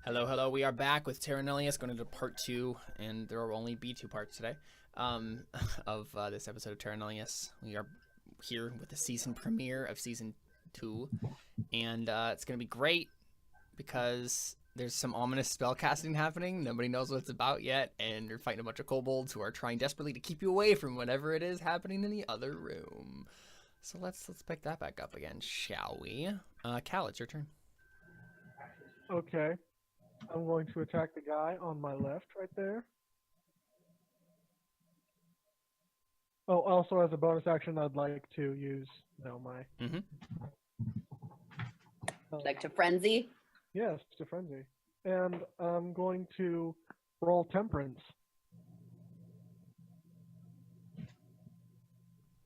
Hello, hello. We are back with Terra Nullius, going into part 2, and there will only be 2 parts today of this episode of Terra Nullius. We are here with the season premiere of Season 2, and it's going to be great because there's some ominous spellcasting happening. Nobody knows what it's about yet, and you're fighting a bunch of kobolds who are trying desperately to keep you away from whatever it is happening in the other room. So let's pick that back up again, shall we? Cal, it's your turn. Okay. I'm going to attack the guy on my left right there. Oh, also as a bonus action, I'd like to use, my... Like to frenzy? Yes, to frenzy. And I'm going to roll temperance.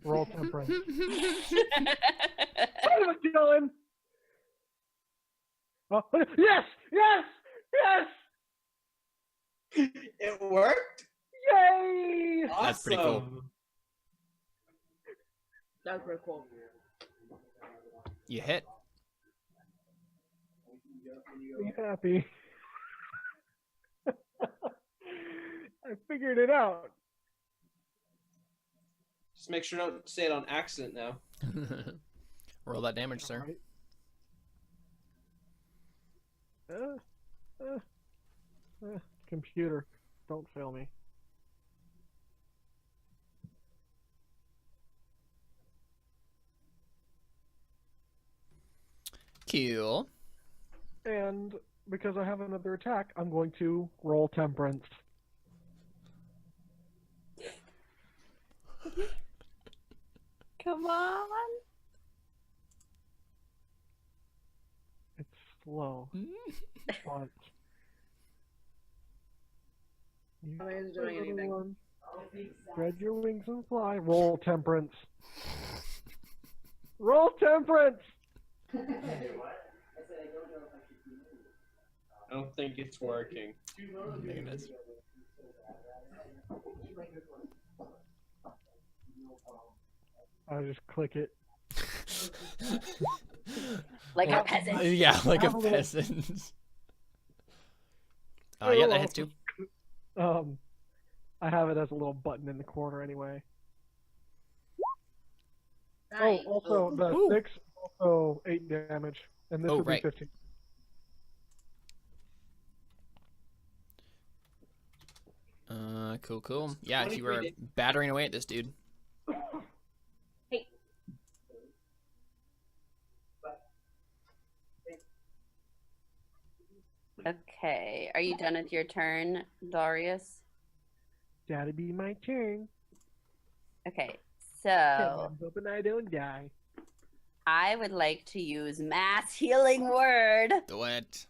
Roll temperance. What am I doing? Oh, yes! Yes! Yes! It worked? Yay! Awesome. That's pretty cool. That's pretty cool. You hit. Be happy. I figured it out. Just make sure don't say it on accident now. Roll that damage, sir. Computer, don't fail me. Cool. And because I have another attack, I'm going to roll temperance. Come on. It's slow. But Nobody's doing anything. everyone, spread your wings and fly. Roll temperance. Roll temperance! I don't think it's working. I think it is. I'll just click it. Like a peasant. Yeah, like a peasant. Yeah, that hits too. I have it as a little button in the corner anyway. Nice. Oh, also the Ooh. 6, also 8 damage, and this Oh, would right. be 15. Cool. Yeah, you were battering away at this dude. Hey. Okay, are you done with your turn, Darius? That'll be my turn. Okay, I'm so hoping I don't die. I would like to use Mass Healing Word Do it.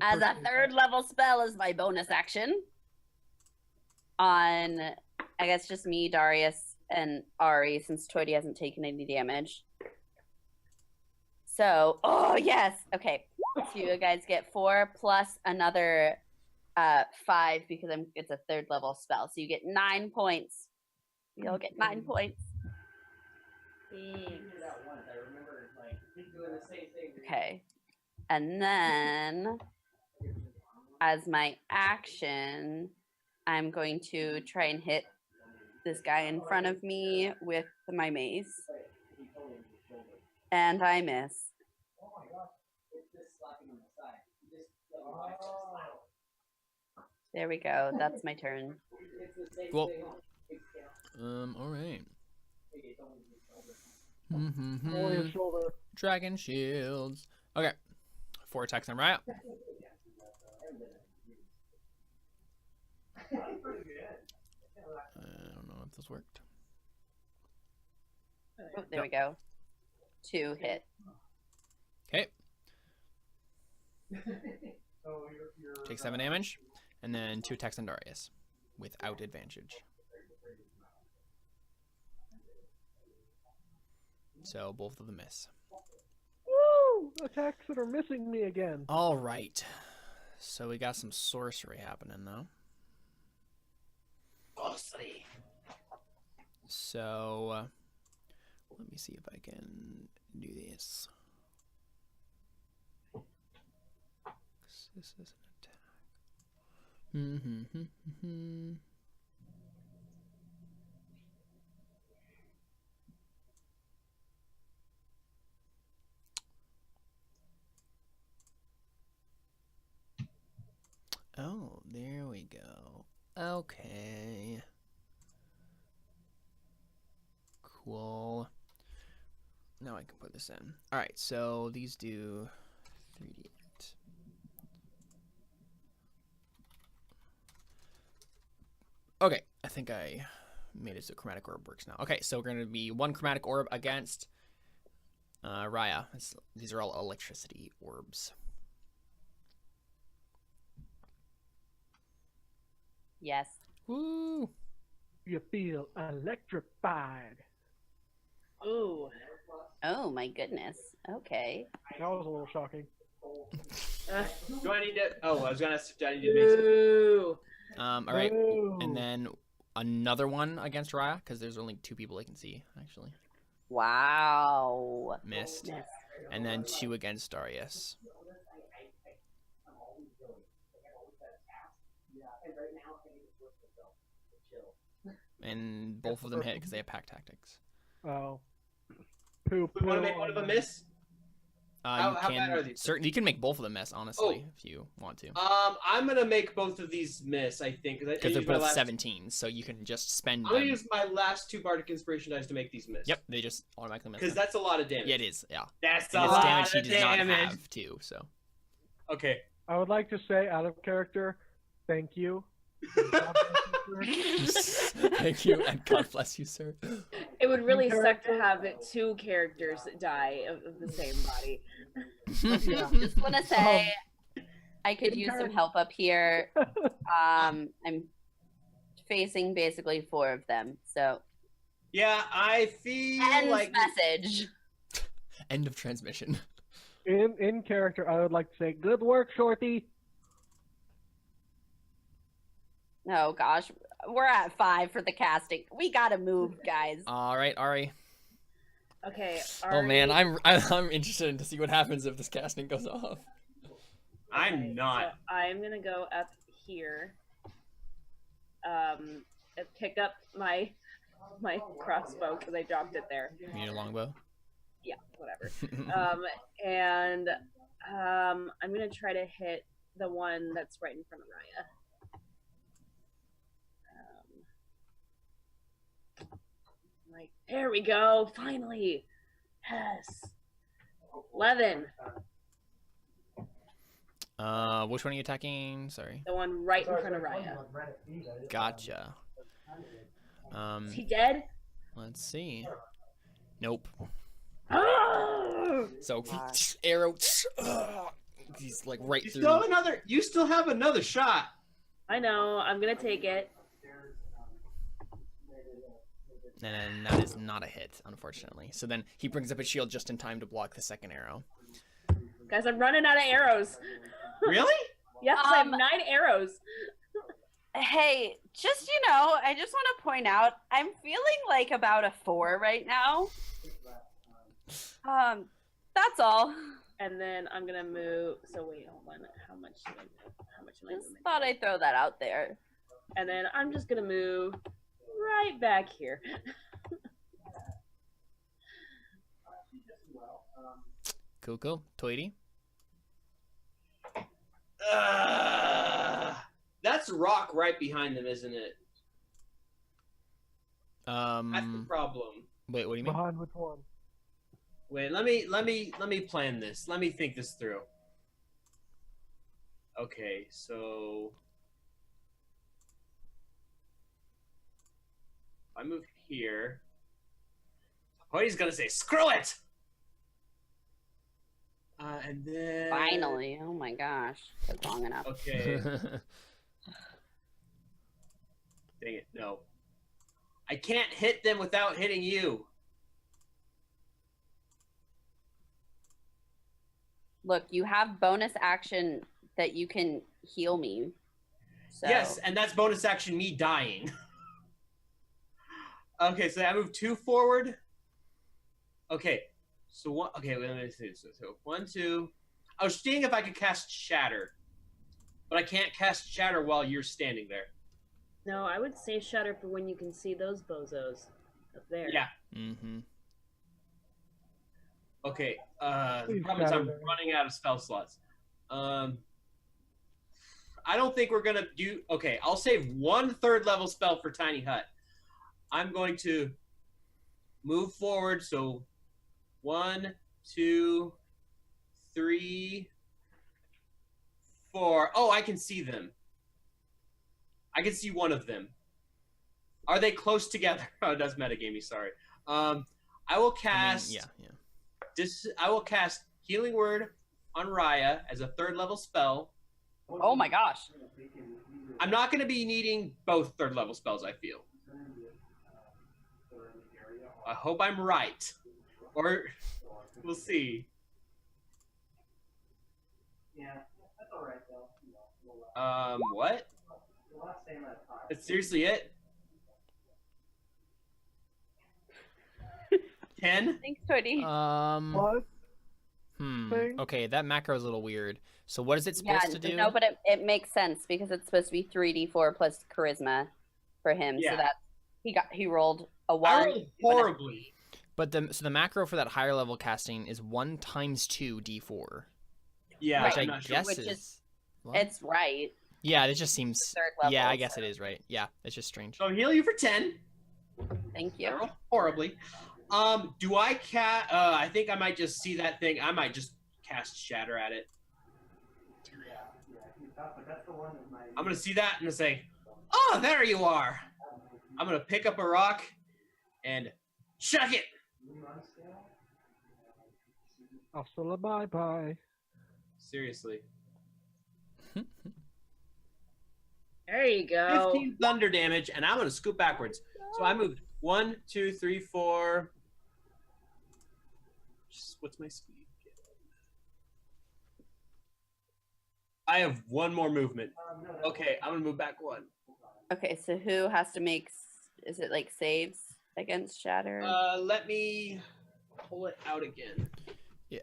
as a 3rd level spell as my bonus action on, I guess, just me, Darius, and Ari, since Toity hasn't taken any damage. So, oh yes, okay. So you guys get 4 plus another 5 because it's a 3rd level spell. So you get 9 points. You all get 9 points. Okay. And then, as my action, I'm going to try and hit this guy in front of me with my mace. And I miss. There we go. That's my turn. Cool. Alright. Roll his shoulder. Dragon shields. Okay. 4 attacks on Riot. I don't know if this worked. Oh, there we go. 2 hit. Okay. Take 7 damage. And then 2 attacks on Darius. Without advantage. So both of them miss. Woo! Attacks that are missing me again. Alright. So we got some sorcery happening though. Sorcery. So let me see if I can do this. This is an attack. Oh, there we go. Okay. Cool. Now I can put this in. Alright, so these do 3d8. Okay, I think I made it so chromatic orb works now. Okay, so we're going to be 1 chromatic orb against Raya. These are all electricity orbs. Yes. Woo! You feel electrified. Ooh. Oh my goodness. Okay. That was a little shocking. Do I need to? Oh, I was gonna ask if I need to make some. Ooh. All right, Ooh. and then another one against Raya, because there's only 2 people I can see, actually. Wow. Missed. Yes. And then 2 against Darius. And both of them hit because they have pack tactics. Oh. Poo We want poo. to make one of them miss. How bad are these? You can make both of them miss, honestly, if you want to. I'm gonna make both of these miss. I think Because they're both 17s, so you can just spend I'm gonna them. use my last 2 bardic inspiration dice to make these miss. Yep, they just automatically miss. Because them. that's a lot of damage. Yeah, it is. Yeah, That's and a it's lot damage he of does not damage. have too. So. Okay. I would like to say, out of character, thank you. Thank you, and God bless you, sir. It would really suck Character. to have 2 characters die of the same body. Yeah. Just want to say I could use some help up here. I'm facing basically 4 of them. So Yeah, I feel end like message. End of transmission. In character, I would like to say, good work, Shorty. Oh gosh, we're at 5 for the casting. We gotta move, guys. All right, Ari. Okay. Oh man, Ari- I'm interested to see what happens if this casting goes off. I'm not. So I'm gonna go up here. And pick up my crossbow because I dropped it there. You need a longbow. Yeah, whatever. And I'm gonna try to hit the one that's right in front of Raya. Like, there we go, finally. Yes. 11. Which one are you attacking? Sorry. The one right in front of Raya. Gotcha. Is he dead? Let's see. Nope. Oh! So Gosh. arrow. He's like right You through. still have another. You still have another shot. I know, I'm gonna take it. And that is not a hit, unfortunately. So then he brings up a shield just in time to block the second arrow. Guys, I'm running out of arrows. Really? Yes, I have 9 Um, arrows. Hey, just I just want to point out I'm feeling like about a 4 right now. That's all. And then I'm gonna move. So wait, hold on. How much am I Just moving? thought I'd throw that out there. And then I'm just gonna move right back here. Cool. Toity. That's rock right behind them, isn't it? That's the Um. problem. Wait, what do you mean? Behind which one? Wait, let me plan this. Let me think this through. Okay, so if I move here, Hoyt's gonna say, "Screw it!" And then Finally. Oh my gosh. Took long enough. Okay, dang it, no. I can't hit them without hitting you. Look, you have bonus action that you can heal me. So Yes, and that's bonus action me dying. Okay, so I move 2 forward. Okay, so one. Okay, let me see. So 1, 2. I was seeing if I could cast Shatter. but I can't cast Shatter while you're standing there. No, I would say Shatter for when you can see those bozos up there. Yeah. Mm-hmm. Okay. The Please problem is shatter I'm them. running out of spell slots. I don't think we're gonna do. Okay, I'll save 1 3rd level spell for Tiny Hut. I'm going to move forward. So 1, 2, 3, 4. Oh, I can see them. I can see one of them. Are they close together? Oh, that's metagamey. Sorry. I will cast. yeah. I will cast Healing Word on Raya as a 3rd level spell. Oh my gosh. I'm not going to be needing both 3rd level spells, I feel. I hope I'm right. Or we'll see. What? That's seriously it? 10? Thanks, Cody. What? thing? Okay, that macro is a little weird. So what is it supposed to do? No, but it makes sense because it's supposed to be 3d4 plus charisma for him. Yeah. So that he rolled a I 1. rolled horribly. But the macro for that higher level casting is 1 times 2 d4, Yeah, which I'm I not sure. guess Which is. is- What? It's right. Yeah, it just seems. 3rd level. Yeah, I guess so it is right. Yeah, it's just strange. So I'll heal you for 10. Thank I you. rolled horribly. Do I cast? I think I might just see that thing. I might just cast Shatter at it. I'm gonna see that and say, "Oh, there you are." I'm gonna pick up a rock and chuck it. Hasta bye bye. Seriously. There you go. 15 thunder damage, and I'm gonna scoot backwards. So I moved 1, 2, 3, 4. What's my speed? I have 1 more movement. Okay, I'm gonna move back 1. Okay, so who has to make? Is it like saves against Shatter? Let me pull it out again. Yeah.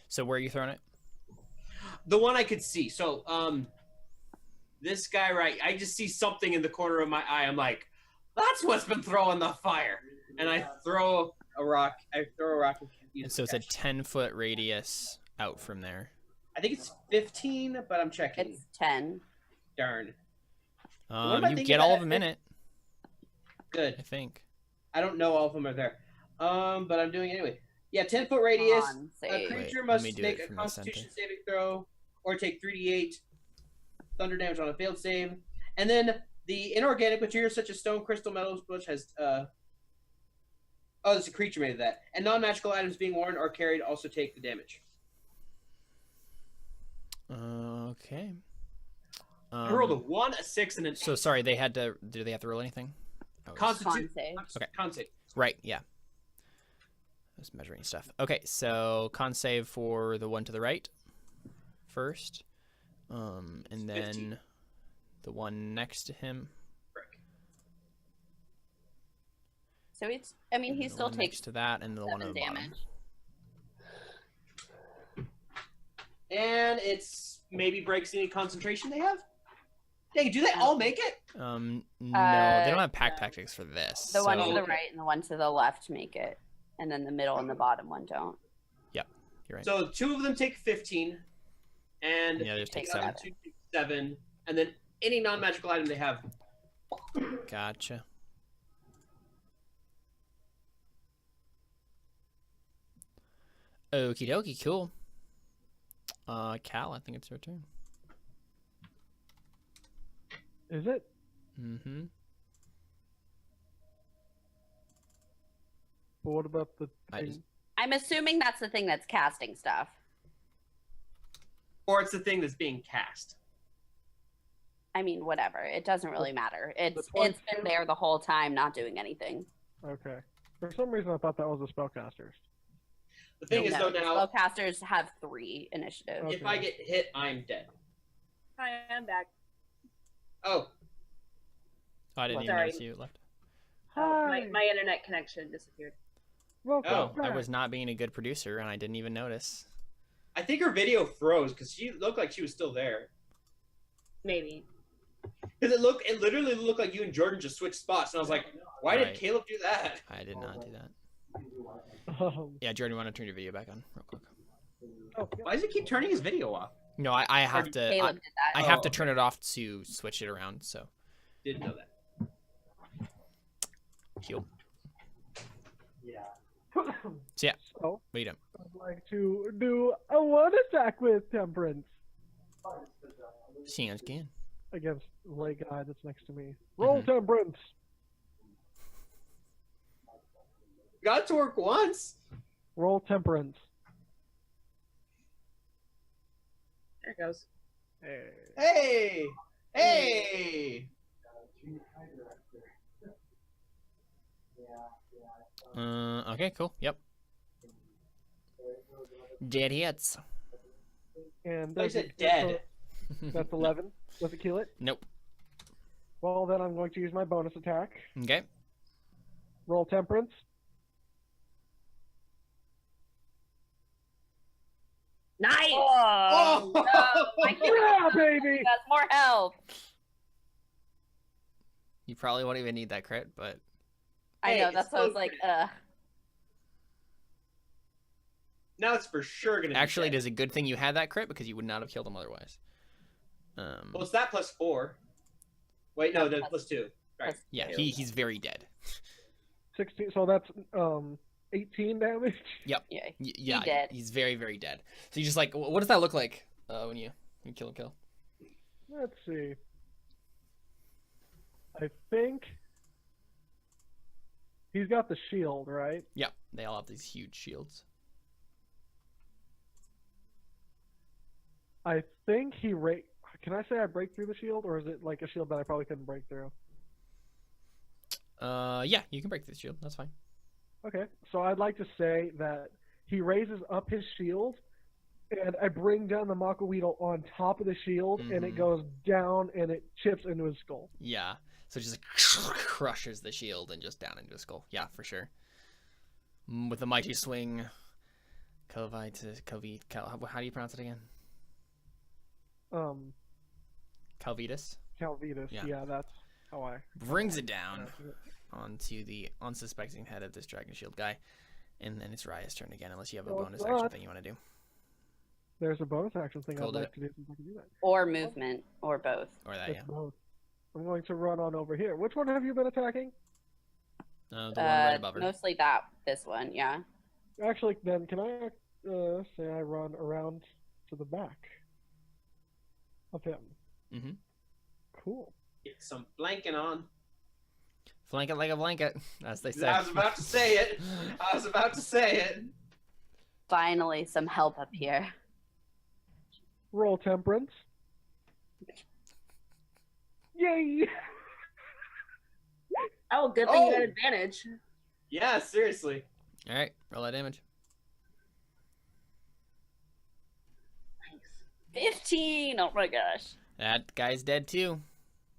So where are you throwing it? The one I could see. So, this guy right, I just see something in the corner of my eye. I'm like, that's what's been throwing the fire. And I throw a rock. And So it's a 10-foot radius out from there. I think it's 15, but I'm checking. It's 10. Darn. am I You thinking get all about? of them in it, Good. I think. I don't know all of them are there. But I'm doing it anyway. Yeah, 10-foot radius. On A save. creature Wait, let must me do make it a from the Constitution center. saving throw or take 3d8 thunder damage on a failed save. And then the inorganic materials such as stone, crystal, metals, bush has. Oh, there's a creature made of that. And non-magical items being worn or carried also take the damage. Okay. I rolled a 1, a 6, and an 8. So sorry, do they have to roll anything? I was- Con Constitution. save. Okay. Con save. Right, yeah. I was measuring stuff. Okay, so con save for the one to the right first. And then 15. the one next to him. Frick. So it's. I mean, he and the still one takes next to that, and the one 7 on the bottom. damage. And it's maybe breaks any concentration they have? Dang, do they all make it? No, they don't have pack no. tactics for this. The one to so- the right and the one to the left make it, and then the middle and the bottom one don't. You're right. So 2 of them take 15, and And the others take Take 7. 11. 2 take 7, and then any non-magical item they have. Gotcha. Okie dokie, cool. Cal, I think it's your turn. Is it? Mm-hmm. But what about the I thing? just- I'm assuming that's the thing that's casting stuff. Or it's the thing that's being cast. I mean, whatever. It doesn't really matter. It's 22? been there the whole time, not doing anything. Okay. For some reason, I thought that was the spellcasters. The thing is, No, though, now, spellcasters have 3 initiative. Okay. if I get hit, I'm dead. Hi, I'm back. Oh, Oh, I didn't even Sorry. notice you left. My internet connection disappeared. Welcome Oh, I back. was not being a good producer, and I didn't even notice. I think her video froze because she looked like she was still there. Maybe. Because it literally looked like you and Jordan just switched spots, and I was like, why did Right. Caleb do that? I did not do that. Um, Yeah, Jordan, you want to turn your video back on real quick? oh, yeah. Why does he keep turning his video off? No, I have to. Caleb did that. I have to Oh, turn it off to switch it around. So Didn't know that. heal. So, So what are you doing? I'd like to do a one attack with Temperance Seeing as you can. against the guy that's next to me. Roll Mhm. Temperance. Got to work once. Roll Temperance. There it goes. Hey. Hey! Okay, cool. Yep. Dead hits. And I does said it- dead. That's 11. Does it kill it? Nope. Well, then I'm going to use my bonus attack. Okay. Roll Temperance. Nice. Oh, Oh! no, I can't. Yeah, baby! That's more health. You probably won't even need that crit, but I Hey, know. it's That's what I was so like. good. Now it's for sure gonna. actually, be it is a good thing you had that crit because you would not have killed him otherwise. Well, it's that plus 4. Wait, no, that's plus 2. Right. Plus Yeah, two. he's very dead. 16. So that's 18 damage. Yep. Yeah. Yeah, dead. he's very, very dead. So you just like, what does that look like when you kill him? Kill? Let's see. I think he's got the shield, right? Yeah, they all have these huge shields. I think he Can I say I break through the shield, or is it like a shield that I probably couldn't break through? Yeah, you can break through the shield. That's fine. Okay, so I'd like to say that he raises up his shield, and I bring down the Mako Weedle on top of the shield, and it Mhm. goes down, and it chips into his skull. Yeah, so it just crushes the shield and just down into his skull. Yeah, for sure. With a mighty swing, how do you pronounce it again? Calvitus Calvitus. Yeah. Yeah, that's how I brings it down pronounce it. onto the unsuspecting head of this dragon shield guy, and then it's Raya's turn again, unless you have a Oh, bonus God. action thing you want to do. There's a bonus action thing Cool, I'd do like it. to do since I can do that. Or movement, or both. Or that, It's yeah. both. I'm going to run on over here. Which one have you been attacking? The one right above her. Mostly this one, yeah. Actually, then can I say I run around to the back of him? Mhm. Cool. Get some blanking on. Flank it like a blanket, as they say. I was about to say it. I was about to say it. Finally, some help up here. Roll Temperance. Yay! Oh, good thing you Oh. had advantage. Yeah, seriously. All right, roll that damage. Nice. 15! Oh my gosh. That guy's dead too.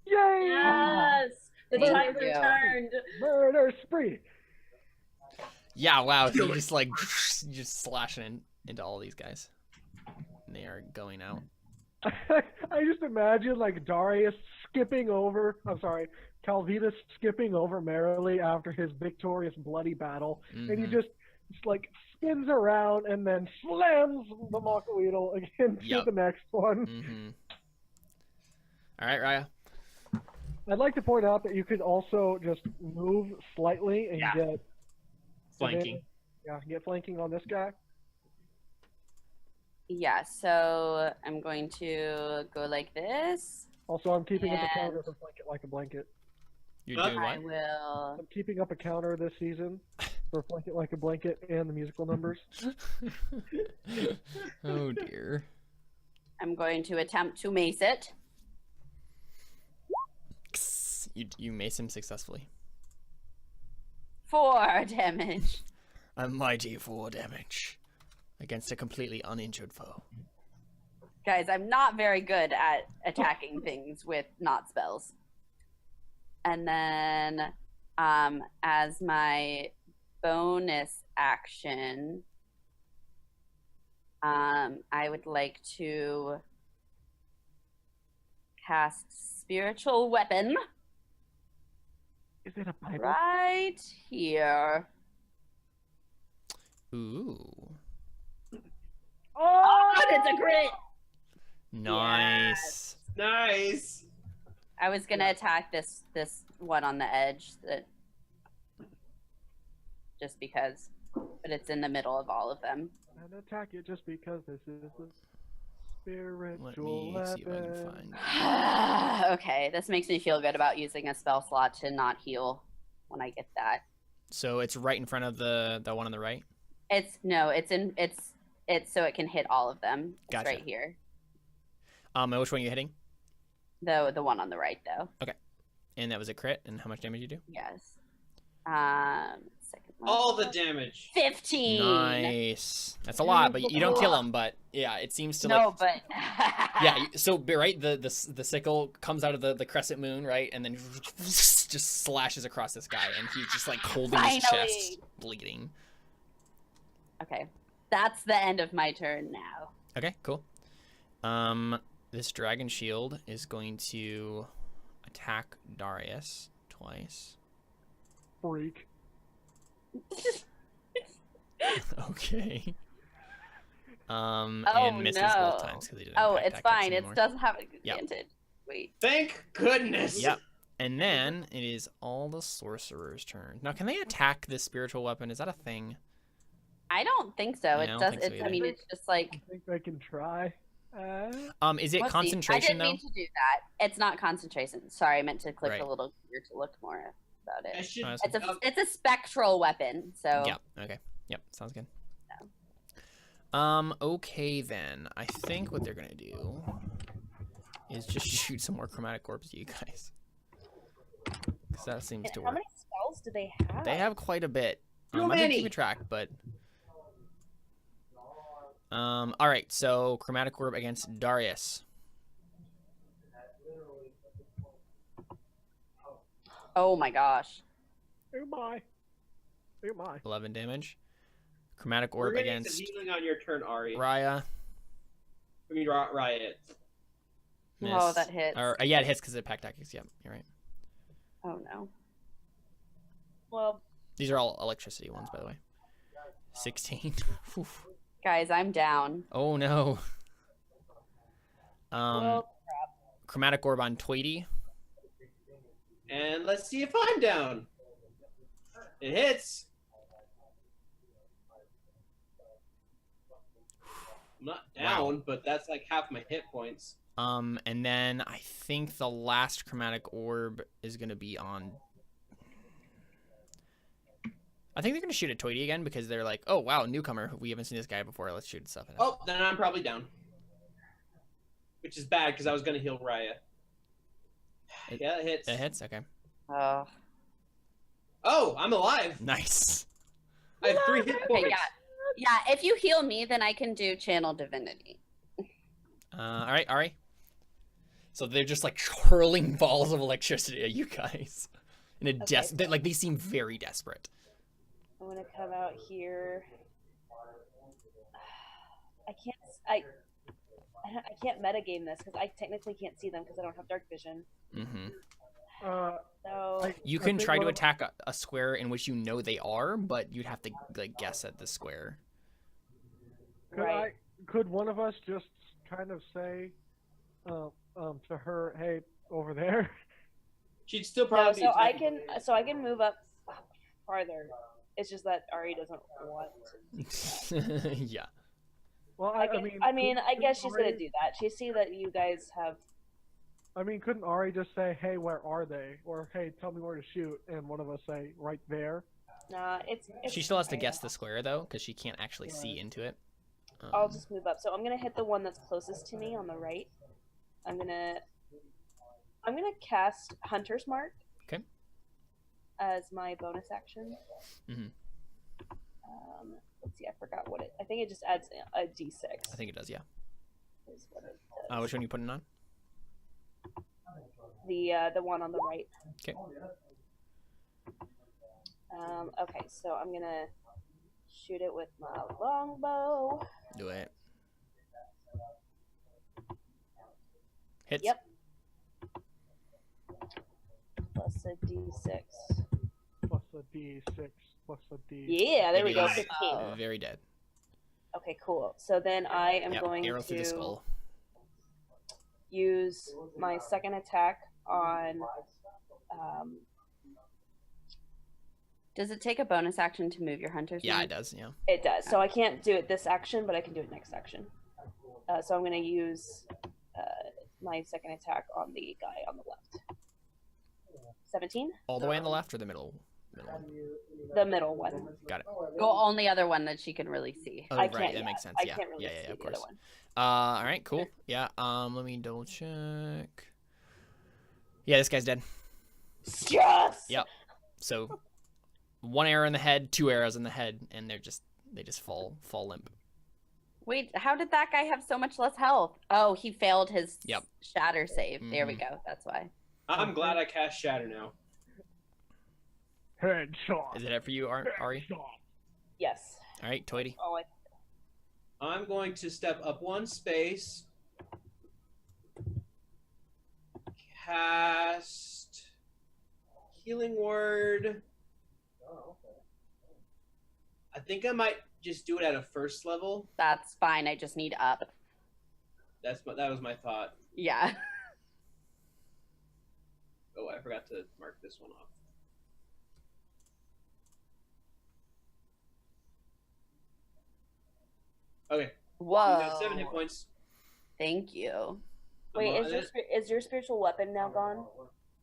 Yay! Yes! The Thank time's you. returned. Murder spree. Yeah, wow. So you just like just slashing into all these guys. And they are going out. I just imagine like Darius skipping over. I'm sorry, Calvitus skipping over merrily after his victorious bloody battle, and he Mhm. just like spins around and then slams the Mako Weedle against Yep. the next one. Mhm. All right, Raya. I'd like to point out that you could also just move slightly and Yeah. get Flanking. get flanking on this guy. Yeah, so I'm going to go like this. Also, I'm keeping up a And- counter for flank it like a blanket. You're Huh? doing I what? will. I'm keeping up a counter this season for flank it like a blanket and the musical numbers. Oh dear. I'm going to attempt to mace it. You mace him successfully. 4 damage. A mighty 4 damage against a completely uninjured foe. Guys, I'm not very good at attacking things with not spells. And then, as my bonus action, I would like to cast spiritual weapon Is it a Bible? right here. Ooh. Oh! And it's a crit. Nice. Nice. I was gonna attack this one on the edge, that just because, but it's in the middle of all of them. And attack it just because this is a spiritual Let me see if I can weapon. find. Okay, this makes me feel good about using a spell slot to not heal when I get that. So it's right in front of the one on the right. It's so it can hit all of them. It's Gotcha. right here. And which one are you hitting? The one on the right though. And that was a crit. And how much damage you do? Yes. Second one. All the damage. 15. Nice. That's a lot, but you don't kill him. But yeah, it seems to No, but Yeah. So right, the sickle comes out of the crescent moon, right, and then just slashes across this guy, and he's just like holding his Finally. chest, bleeding. Okay, that's the end of my turn now. Okay, cool. This dragon shield is going to attack Darius twice. Freak. Okay. Oh, And misses both no. times because he didn't. Oh, impact it's that kits fine. It anymore. doesn't have Yep. advantage. Wait. Thank goodness. Yep. And then it is all the sorcerer's turn. Now, can they attack this spiritual weapon? Is that a thing? I don't think so. Yeah, I It don't does. think so It's. I either. mean, it's just like. I think I can try. Is it let's see. concentration I didn't mean to do that. It's not concentration. Sorry, I meant to click Right. a little here to look more about I it. should. Nice. It's a spectral weapon. So. Yep. Okay. Yep. Sounds good. Okay then. I think what they're gonna do is just shoot some more chromatic orbs at you guys. Because that seems to How work. many spells do they have? They have quite a bit. Too I'm gonna many. keep a track, but. All right. So chromatic orb against Darius. Oh my gosh. Oh my. Oh my. 11 damage. Chromatic We're orb gonna need against some healing on your turn, Ari. Raya. I mean, Riot. Miss. Oh, that hits. Or, yeah, it hits because of pack tactics. Yep, you're right. Oh no. Well, These are all electricity ones, by the way. 16. Whew. Guys, I'm down. Oh no. well, Chromatic orb on Tweety. And let's see if I'm down. It hits. I'm not down, but that's like half my hit points. And then I think the last chromatic orb is gonna be on. I think they're gonna shoot at Tweety again because they're like, oh wow, newcomer. We haven't seen this guy before. Let's shoot stuff at him. Oh, then I'm probably down. Which is bad because I was gonna heal Raya. Yeah, it hits. It hits. Okay. Oh. Oh, I'm alive. Nice. I have 3 hit points. Okay, yeah. If you heal me, then I can do channel divinity. All right, Ari. So they're just like hurling balls of electricity at you guys. In a Okay. like they seem very desperate. I'm gonna come out here. I can't metagame this because I technically can't see them because I don't have dark vision. Mm-hmm. So You I can think try to one of- attack a square in which you know they are, but you'd have to like guess at the square. right. Could one of us just kind of say, to her, hey, over there? She'd still No, probably. so I can move up farther. It's just that Ari doesn't want to. Yeah. Well, I mean, I guess she's gonna Ari- do that. She see that you guys have. I mean, couldn't Ari just say, hey, where are they? Or, hey, tell me where to shoot, and one of us say, right there? Nah, it's She still has to fine. guess the square though, because she can't actually see into it. I'll just move up. So I'm gonna hit the one that's closest to me on the right. I'm gonna cast Hunter's Mark. Okay. As my bonus action. Mhm. Let's see. I forgot what it. I think it just adds a d6. I think it does. Yeah. Is what it does. Which one are you putting on? The one on the right. Okay. Okay, so I'm gonna shoot it with my longbow. Do it. Hits. Yep. plus a d6. Plus a D6 plus a D. Yeah, there we It go. is 15. very dead. Okay, cool. So then I am Yep, going arrow through the to skull. use my second attack on. Um, Does it take a bonus action to move your hunter's Yeah, mark? it does. Yeah. it does. So I can't do it this action, but I can do it next action. So I'm going to use my second attack on the guy on the left. 17? All the way on the left or the middle? Middle one? The middle one. Got it. The only other one that she can really see. Oh, I right. can't That yet. makes sense. I Yeah. can't really yeah, see yeah, of the other course. one. All right. Cool. Yeah. Let me double check. Yeah, this guy's dead. Yes! Yep. So, one arrow in the head, 2 arrows in the head, and they just fall limp. Wait, how did that guy have so much less health? Oh, he failed his Yep. shatter save. There we Mhm. go. That's why. I'm glad I cast Shatter now. Headshot. Is it for you, Ari? Headshot. Yes. All right, Toity. Oh, I'm going to step up 1 space. Cast Healing Word. I think I might just do it at a first level. That's fine. I just need up. That was my thought. Yeah. Oh, I forgot to mark this one off. Okay, Whoa. you got 7 hit points. Thank you. wait, I'm is on your, it. is your spiritual weapon now gone?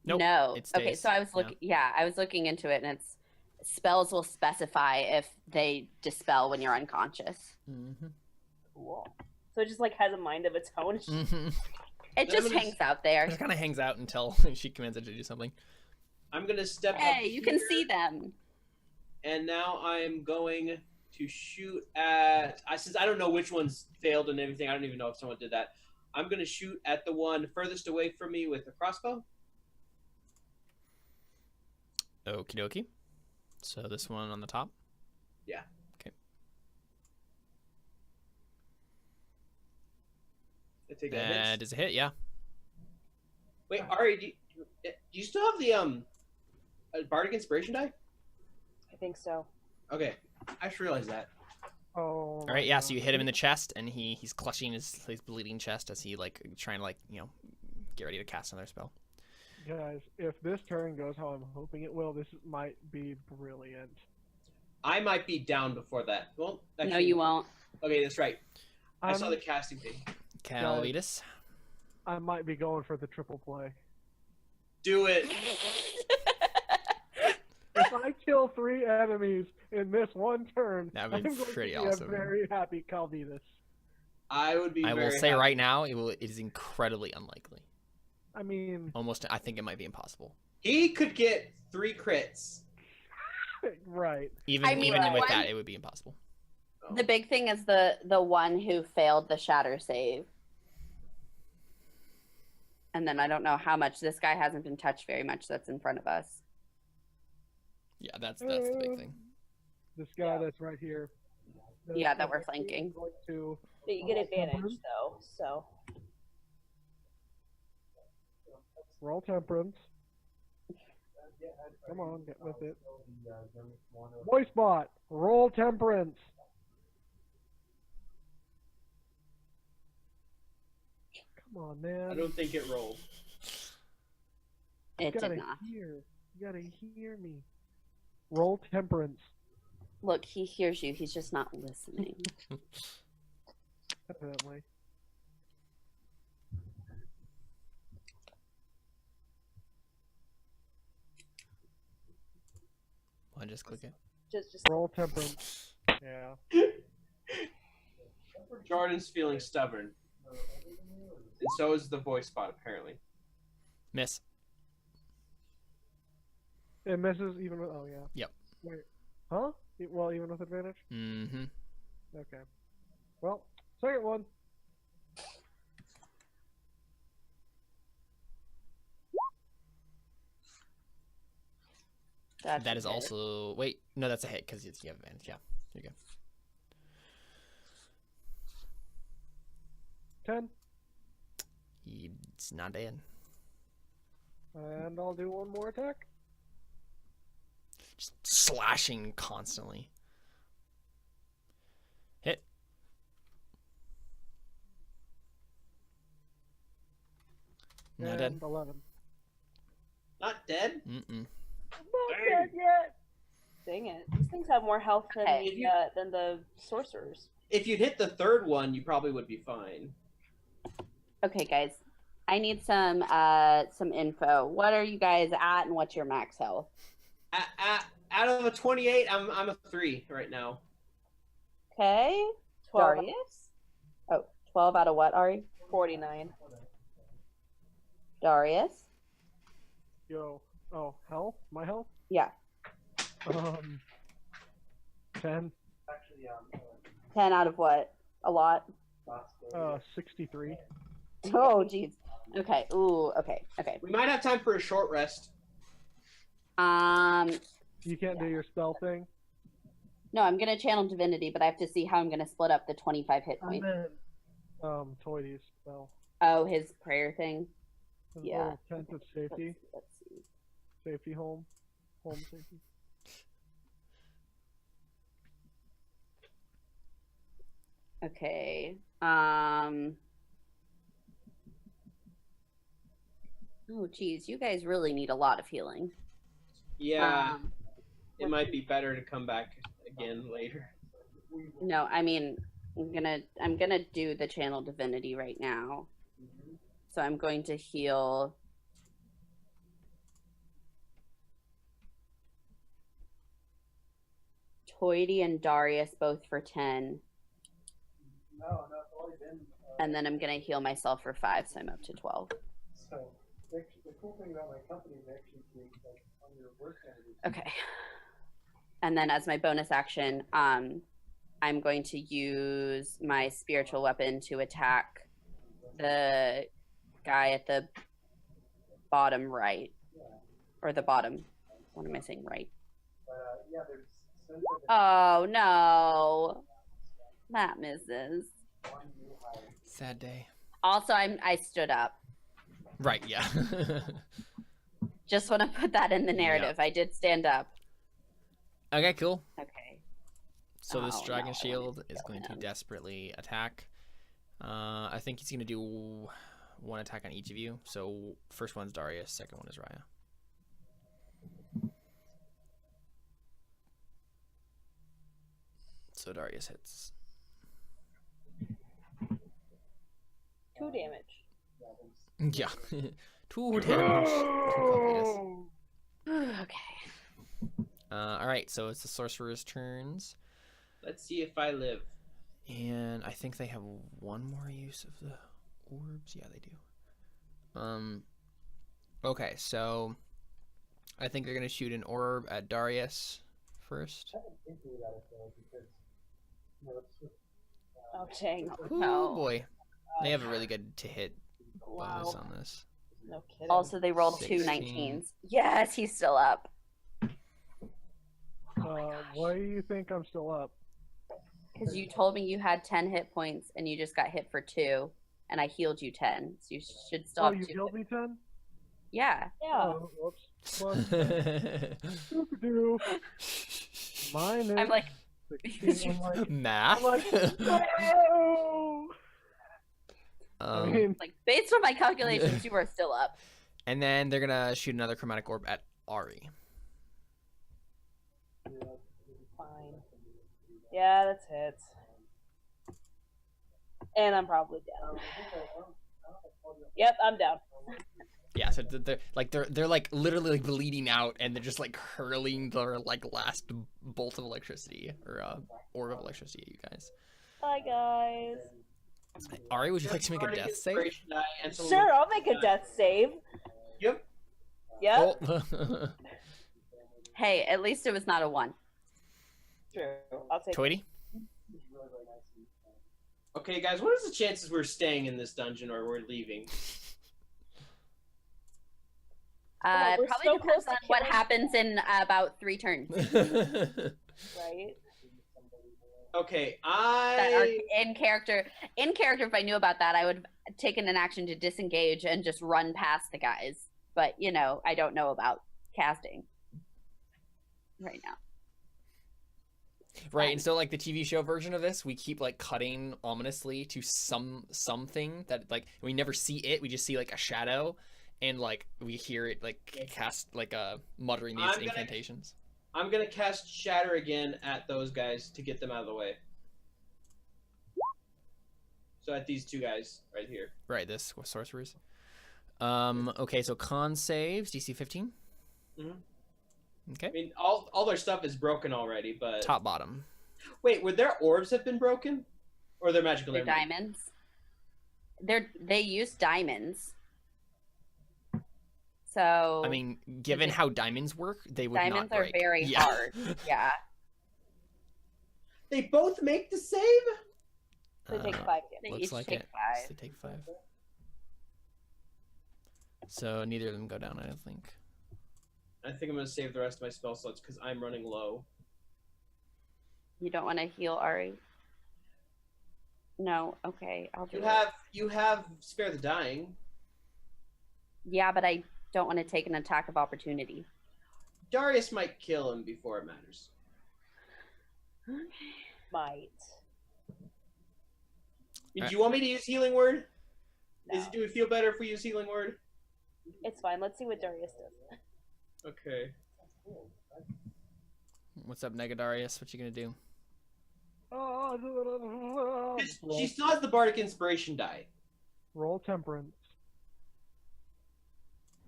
Nope, No. it Okay, stays. so I was looking. Yeah, I was looking into it, and it's spells will specify if they dispel when you're unconscious. Mm-hmm. Cool. So it just like has a mind of its own. Mm-hmm. It just hangs out there. It kind of hangs out until she commands it to do something. I'm going to step up. Hey, you can here, see them. And now I am going to shoot at. Since I don't know which ones failed and everything, I don't even know if someone did that. I'm going to shoot at the one furthest away from me with a crossbow. Okie dokie. So this one on the top. Yeah. Okay. I take that That hit. is a hit. Yeah. Wait, Ari, do you still have the Bardic Inspiration die? I think so. Okay, I just realized that. Oh. All right. Yeah. So you hit him in the chest, and he's clutching his bleeding chest as he trying to get ready to cast another spell. Guys, if this turn goes how I'm hoping it will, this might be brilliant. I might be down before that. Well, actually, No, you won't. Okay, that's right. I saw I'm- the casting thing. Calvitas. I might be going for the triple play. Do it. If I kill 3 enemies in this one turn, That would I'm be going pretty to be awesome. a very happy Calvitas. I would be. I will very say happy. right now, it is incredibly unlikely. I mean, Almost, I think it might be impossible. He could get 3 crits. right. Even I mean, even with one- that, it would be impossible. The big thing is the one who failed the shatter save. And then I don't know how much this guy hasn't been touched very much that's in front of us. Yeah, that's the big thing. This guy that's right here. Yeah, that we're flanking. Going to But you get advantage though, so roll temperance. Come on, get with it. Voice bot, roll temperance. Come on, man. I don't think it rolled. It you gotta did not. hear. You gotta hear me. Roll temperance. Look, he hears you. He's just not listening. Evidently. I'll just click it. just Roll temperance. Yeah. Jordan's feeling stubborn, and so is the voice bot apparently. Miss. It misses even with. Oh yeah. Yep. Wait. Huh? Well, even with advantage. Mm-hmm. Okay. Well, second one. That's That is it. also wait. No, that's a hit because you have advantage. Yeah. There you go. 10. He's not dead. And I'll do one more attack. Just slashing constantly. Hit. Not dead. And 11. Not dead? Mm-mm. I'm not dead yet. Dang it. These things have more health than, Okay. than the sorcerers. If you'd hit the third one, you probably would be fine. Okay, guys. I need some info. What are you guys at, and what's your max health? Out of a 28, I'm a 3 right now. Okay. 12. Darius? Oh, 12 out of what, Ari? 49. Darius? Yo. Oh, health? My health? Yeah. 10. 10 out of what? A lot? 63. Oh, jeez. Okay. Ooh, okay. We might have time for a short rest. You can't do your spell thing? No, I'm gonna channel divinity, but I have to see how I'm gonna split up the 25 hit I points. meant, Toidy's spell. Oh, his prayer thing. His Yeah. little tent of safety. Let's see. Safety home. Home safety. Okay. Oh, geez, you guys really need a lot of healing. Yeah, it might be better to come back again later. No, I mean, I'm gonna do the channel divinity right now. So I'm going to heal. Toidy and Darius both for 10. And then I'm gonna heal myself for 5, so I'm up to 12. So, the cool thing about my company is actually like on your work Okay. And then as my bonus action, I'm going to use my spiritual weapon to attack the guy at the bottom right. Or the bottom. What am I saying? Right. yeah, there's Oh, no. That misses. Sad day. Also, I stood up. Right, yeah. Just want to put that in the narrative. I did stand up. Okay, cool. Okay. So this Oh, dragon no, I shield wanted to is kill going to him. desperately attack. I think he's going to do one attack on each of you. So first one's Darius, second one is Raya. So Darius hits. 2 damage. Yeah. 2 damage. 2 Okay. All right, so it's the sorcerer's turns. Let's see if I live. And I think they have one more use of the orbs. Yeah, they do. Okay, so I think they're gonna shoot an orb at Darius first. Oh, dang. Ooh, No. boy, they have a really good to hit bonus Wow. on this. No kidding. Also, they rolled 2 16. 19s. Yes, he's still up. why do you think I'm still up? Because you told me you had 10 hit points and you just got hit for 2, and I healed you 10. So you should still Oh, have you 2. healed me 10? Yeah. Yeah. Oh, whoops. Super-doo. Minus I'm like, 16. I'm like, Math. no! I mean, like, based on my calculations, you are still up. And then they're gonna shoot another chromatic orb at Ari. Fine. Yeah, that's hits. And I'm probably down. Yep, I'm down. Yeah, so they're like literally like bleeding out, and they're just like hurling their like last bolt of electricity or orb of electricity at you guys. Bye, guys. Ari, would you like to make a death save? Sure, I'll make a death save. Yep. Yep. Oh. Hey, at least it was not a 1. True. I'll take Toity? Okay, guys, what is the chances we're staying in this dungeon or we're leaving? Yeah, we're Probably so depends close to on what killing- happens in about 3 turns. Right? Okay, That are in character. In character, if I knew about that, I would have taken an action to disengage and just run past the guys. but you know, I don't know about casting right now. Right, and so like the TV show version of this, we keep like cutting ominously to something that like we never see it. We just see like a shadow, and like we hear it like cast like muttering these incantations. I'm gonna cast Shatter again at those guys to get them out of the way. So at these two guys right here. Right, this sorcerers. Okay, so con saves DC 15. Mm-hmm. Okay. I mean, all their stuff is broken already, but Top bottom. wait, would their orbs have been broken, or their magical? They're diamonds. They use diamonds. So I mean, given how diamonds work, they would diamonds not break. are very hard. Yeah. They both make the save. They take 5 damage. They Looks each like take it. 5. They take 5. So neither of them go down, I don't think. I think I'm gonna save the rest of my spell slots because I'm running low. You don't want to heal Ari? No. Okay, I'll do it. You have spare the dying. Yeah, but I don't want to take an attack of opportunity. Darius might kill him before it matters. Might. Do you want me to use healing word? No. Do it feel better if we use healing word? It's fine. Let's see what Darius does. Okay. What's up, Negadarius? What you gonna do? She still has the bardic inspiration die. Roll temperance.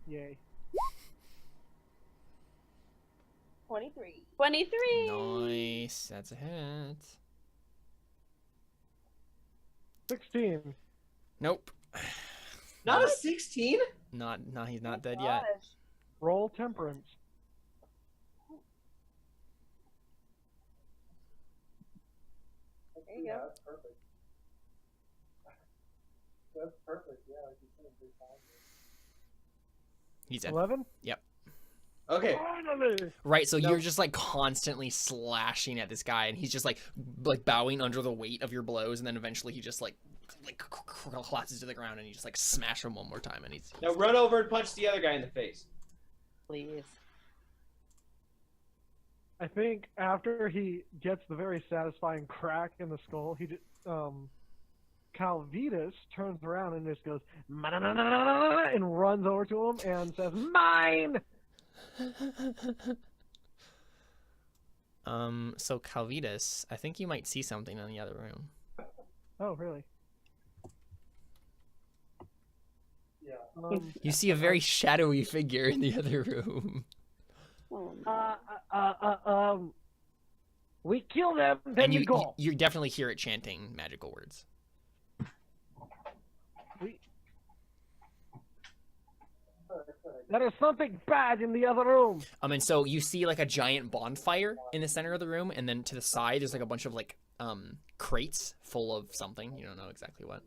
Yay. 23. 23. Nice. That's a hit. 16. Nope. Not a 16? Not he's not dead Gosh. yet. Roll temperance. There you go. That's perfect. That's perfect, yeah. Like you said, big time. He's dead. 11? Okay. Finally! Right, so No. you're just like constantly slashing at this guy, and he's just like bowing under the weight of your blows, and then eventually he just like collapses to the ground, and you just like smash him one more time, and he's Now run over and punch the other guy in the face. Please. I think after he gets the very satisfying crack in the skull, Calvitas turns around and just goes "Ma-na-na-na-na-na-na," and runs over to him and says, "Mine!" So Calvitas, I think you might see something in the other room. Oh, really? Yeah. You see a very shadowy figure in the other room. Oh, We kill them, then And you go. you definitely hear it chanting magical words. There is something bad in the other room. And so you see like a giant bonfire in the center of the room, and then to the side there's like a bunch of like crates full of something. You don't know exactly what.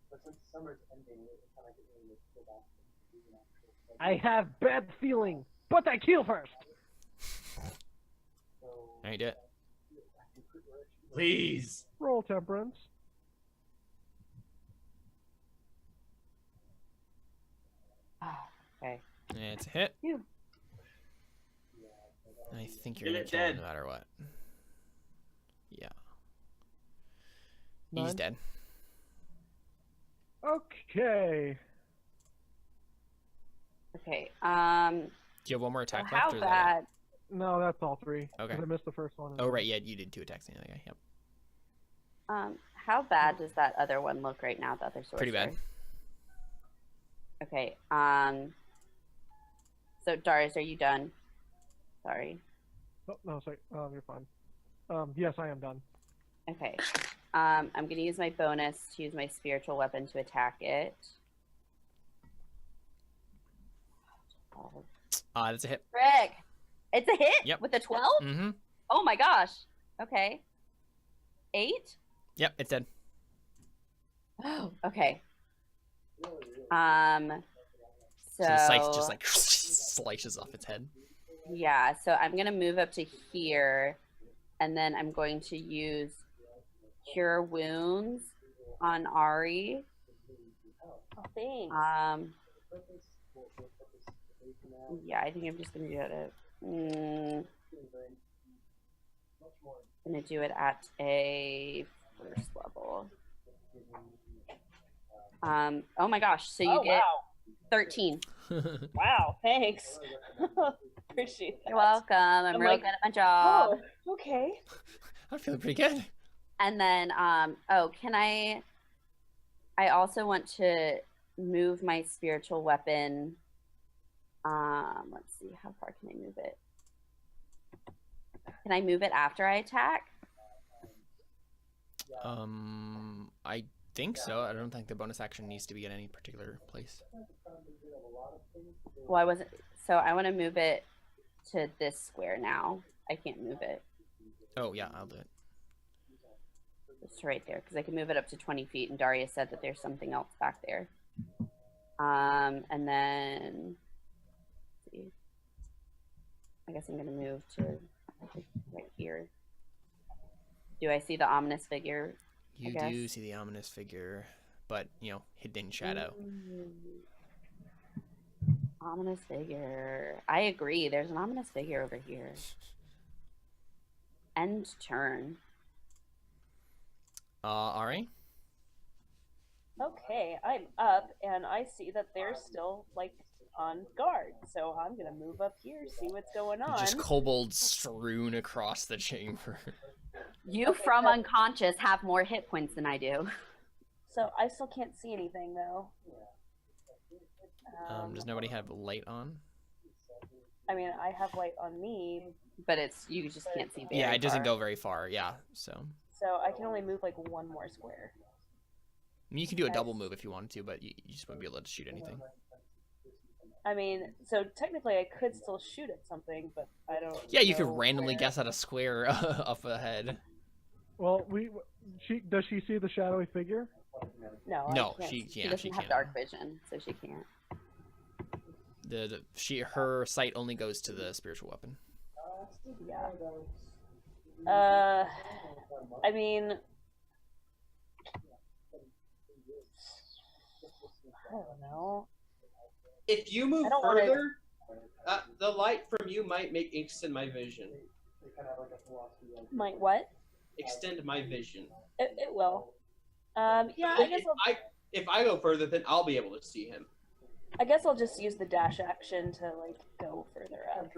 But since summer's ending, it's kind of getting this go back to an actual I have bad feeling, but I kill first. So, There you do it. Please. Roll temperance. okay. Yeah, it's a hit. Phew. I think you're Get gonna it kill him dead. no matter what. Yeah. 9. He's dead. Okay. Okay. Do you have one more So attack how left? Or is that it? bad? No, that's all 3. Okay. 'Cause I missed the first one. Oh right, yeah, you did 2 attacks on the other guy. Yep. How bad does that other one look right now? The other sorcerer. Pretty bad. Okay. So Darius, are you done? Sorry. Oh, no, sorry. You're fine. Yes, I am done. Okay. I'm gonna use my bonus to use my spiritual weapon to attack it. Oh, That's a hit. frick! It's a hit. Yep. With a 12. Mm-hmm. Oh my gosh. Okay. 8. Yep, it's dead. Okay. So So the scythe just like slices off its head. yeah, so I'm gonna move up to here, and then I'm going to use Cure Wounds on Ari. Oh, thanks. Yeah, I think I'm just gonna do it. I'm gonna do it at a first level. Oh my gosh! So you get 13. Wow, thanks. Appreciate that. You're welcome. I'm real like, good at my job. Oh, okay. I'm feeling pretty good. And then, can I also want to move my spiritual weapon. Let's see, how far can I move it? Can I move it after I attack? I think so. I don't think the bonus action needs to be in any particular place. Well, I wasn't. So I want to move it to this square now. I can't move it. Oh yeah, I'll do it. It's right there because I can move it up to 20 feet. And Daria said that there's something else back there. And then, let's see. I guess I'm gonna move to right here. Do I see the ominous figure? You do see the ominous figure, but you know, hidden in shadow. Ominous figure. I agree. There's an ominous figure over here. End turn. Ari? Okay, I'm up and I see that they're still like on guard. So I'm gonna move up here, see what's going on. Just kobolds strewn across the chamber. You from unconscious have more hit points than I do. So I still can't see anything though. Does nobody have light on? I mean, I have light on me, But you just can't see very Yeah, it doesn't far. go very far. Yeah, so I can only move like one more square. I mean, you can do a double move if you wanted to, but you just wouldn't be able to shoot anything. I mean, so technically I could still shoot at something, but I don't. Yeah, you could know randomly where. guess at a square up ahead. Well, does she see the shadowy figure? No, No, I can't. She doesn't have can't. dark vision, so she can't. Her sight only goes to the spiritual weapon. Yeah. I mean, I don't know. If you move I don't wanna- further, the light from you might extend my vision. Might what? Extend my vision. It will. Yeah, I guess If I go further, then I'll be able to see him. I'll just use the dash action to like go further up.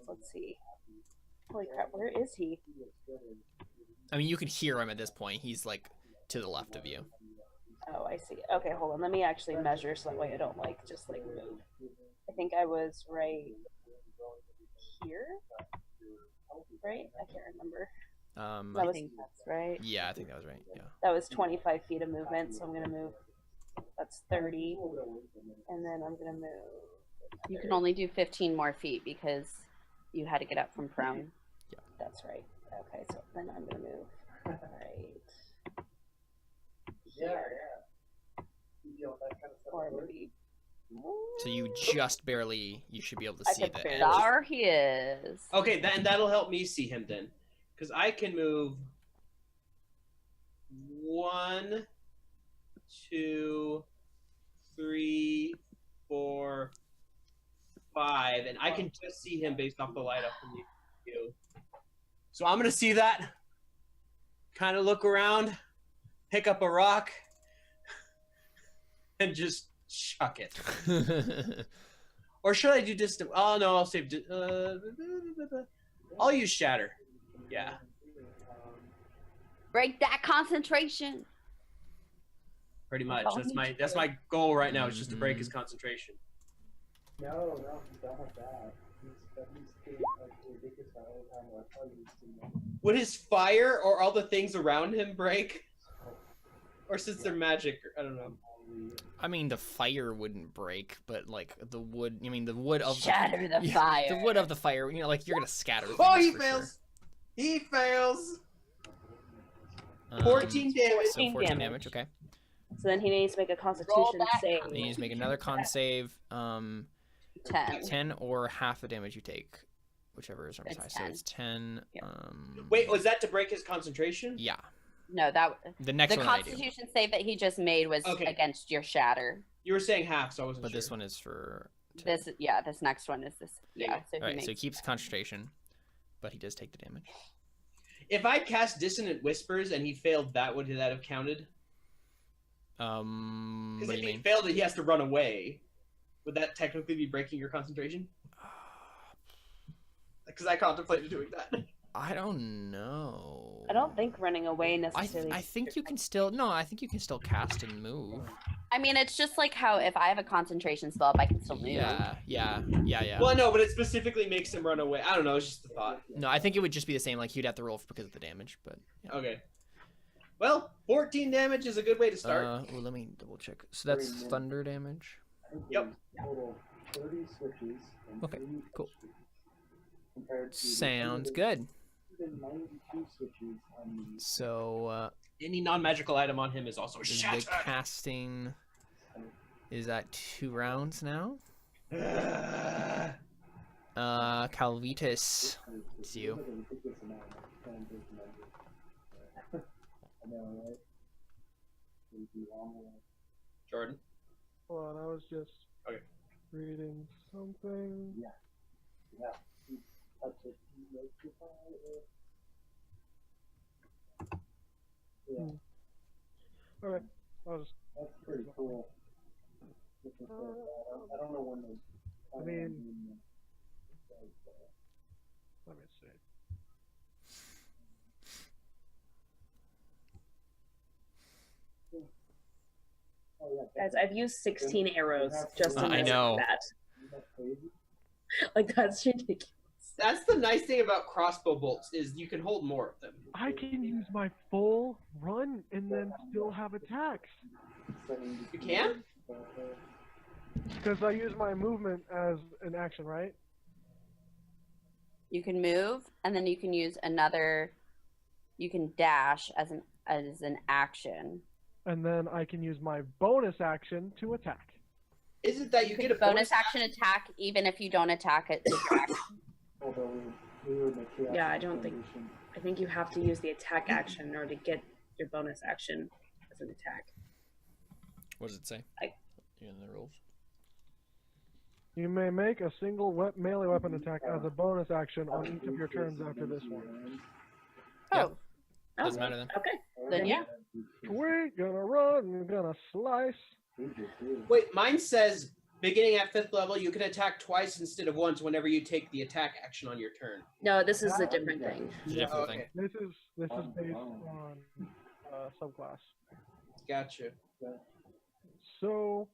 Let's see. Holy crap, where is he? I mean, you can hear him at this point. He's like to the left of you. Oh, I see. Okay, hold on. Let me actually measure so that way I don't like just like move. I think I was right here. Right? I can't remember. I think that's right. Yeah, I think that was right. Yeah. That was 25 feet of movement, so I'm gonna move. That's 30, and then I'm gonna move. You can only do 15 more feet because you had to get up from prone. Yeah. That's right. Okay, so then I'm gonna move right Yeah, here, yeah. You deal with that kind of stuff. or maybe. So you just barely, you should be able to I see could the barely- edge. There he is. Okay, that'll help me see him then, because I can move 1, 2, 3, 4, 5, and I can just see him based off the light up from you. So I'm gonna see that. Kind of look around, pick up a rock, and just chuck it. Or should I do distant? Oh no, I'll save. I'll use shatter. Yeah. Break that concentration. Pretty much. That's my goal right now. Is just to break his concentration. No, he's done with that. He's like ridiculous all the time. That's how you see him. Would his fire or all the things around him break? Or since they're magic, I don't know. I mean, the fire wouldn't break, but like the wood. I mean, the wood of Shatter the yeah, fire. The wood of the fire. You know, like you're gonna scatter. Oh, things he for fails. He fails. Sure. 14 damage. So 14 damage. damage. Okay. So then he needs to make a Constitution that save. Then you just make another con save. 10. 10 or half the damage you take, whichever is It's high. So 10. it's 10. Yeah. Wait, was that to break his concentration? Yeah. No, that The next the one that I do. Constitution save that he just made was Okay. against your shatter. You were saying half, so I wasn't But sure. this one is for. This next one is this. Yeah, so he All right, makes so he keeps concentration, but he does take the damage. If I cast Dissonant Whispers and he failed that, would that have counted? What Because do if you he mean? failed it, he has to run away. Would that technically be breaking your concentration? Because I contemplated doing that. I don't know. I don't think running away I necessarily. think you can still I think you can still cast and move. I mean, it's just like how if I have a concentration spell, if I can still move. Yeah. Well, no, but it specifically makes him run away. I don't know. It's just a thought. No, I think it would just be the same. Like you'd have to roll because of the damage, but yeah. Okay. Well, 14 damage is a good way to start. Well, let me double check. So that's thunder damage. Yep. Total 30 switches. And Okay, 3 cool. compared to the Sounds good. 92 switches on the So Any non-magical item on him is also the shattered. casting is at 2 rounds now. Calvitus, it's you. I know, right? It'd be long. Jordan. Hold on, I was just Okay. reading something. Yeah. Touch it, electrify it. Yeah, Okay, I was. that's pretty cool. Looking for that. I don't know when they. I mean- Let me see. Oh, yeah, Guys, I've used 16 arrows just in I this know. combat. isn't that crazy? Like that's ridiculous. That's the nice thing about crossbow bolts is you can hold more of them. I can use my full run and then still have attacks You can? because I use my movement as an action, right? You can move, and then you can use another. You can dash as an action. And then I can use my bonus action to attack. Isn't that you get a Bonus action attack even if you don't attack it. with your action. Although we were in the chaos Yeah, I don't think- foundation. I think you have to use the attack action in order to get your bonus action as an attack. What does it say? I- In the rules. You may make a single melee weapon attack as a bonus action on each of your turns after this one. Yeah. Oh, Doesn't matter then. Okay. then yeah. Sweet, gonna run, gonna slice. Wait, mine says beginning at 5th level, you can attack twice instead of once whenever you take the attack action on your turn. No, this is a different thing. It's a different okay. thing. This is based on subclass. Gotcha. So,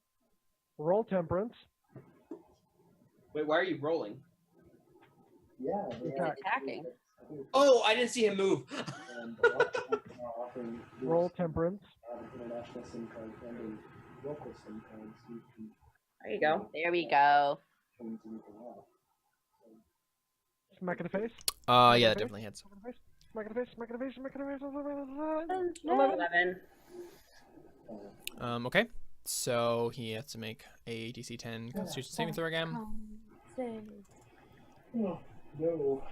roll temperance. Wait, why are you rolling? Yeah, they Attack. Attacking. Oh, I didn't see him move. Roll temperance. International SIM cards and a local SIM cards. You can There you go. There we go. change anything else. Smack in the face. Yeah, that definitely hits. Smack in the face. Smack in the face. Smack in the face. Smack in the face. 11. 11. Okay. So he has to make a DC 10 Constitution saving throw again. Oh, no.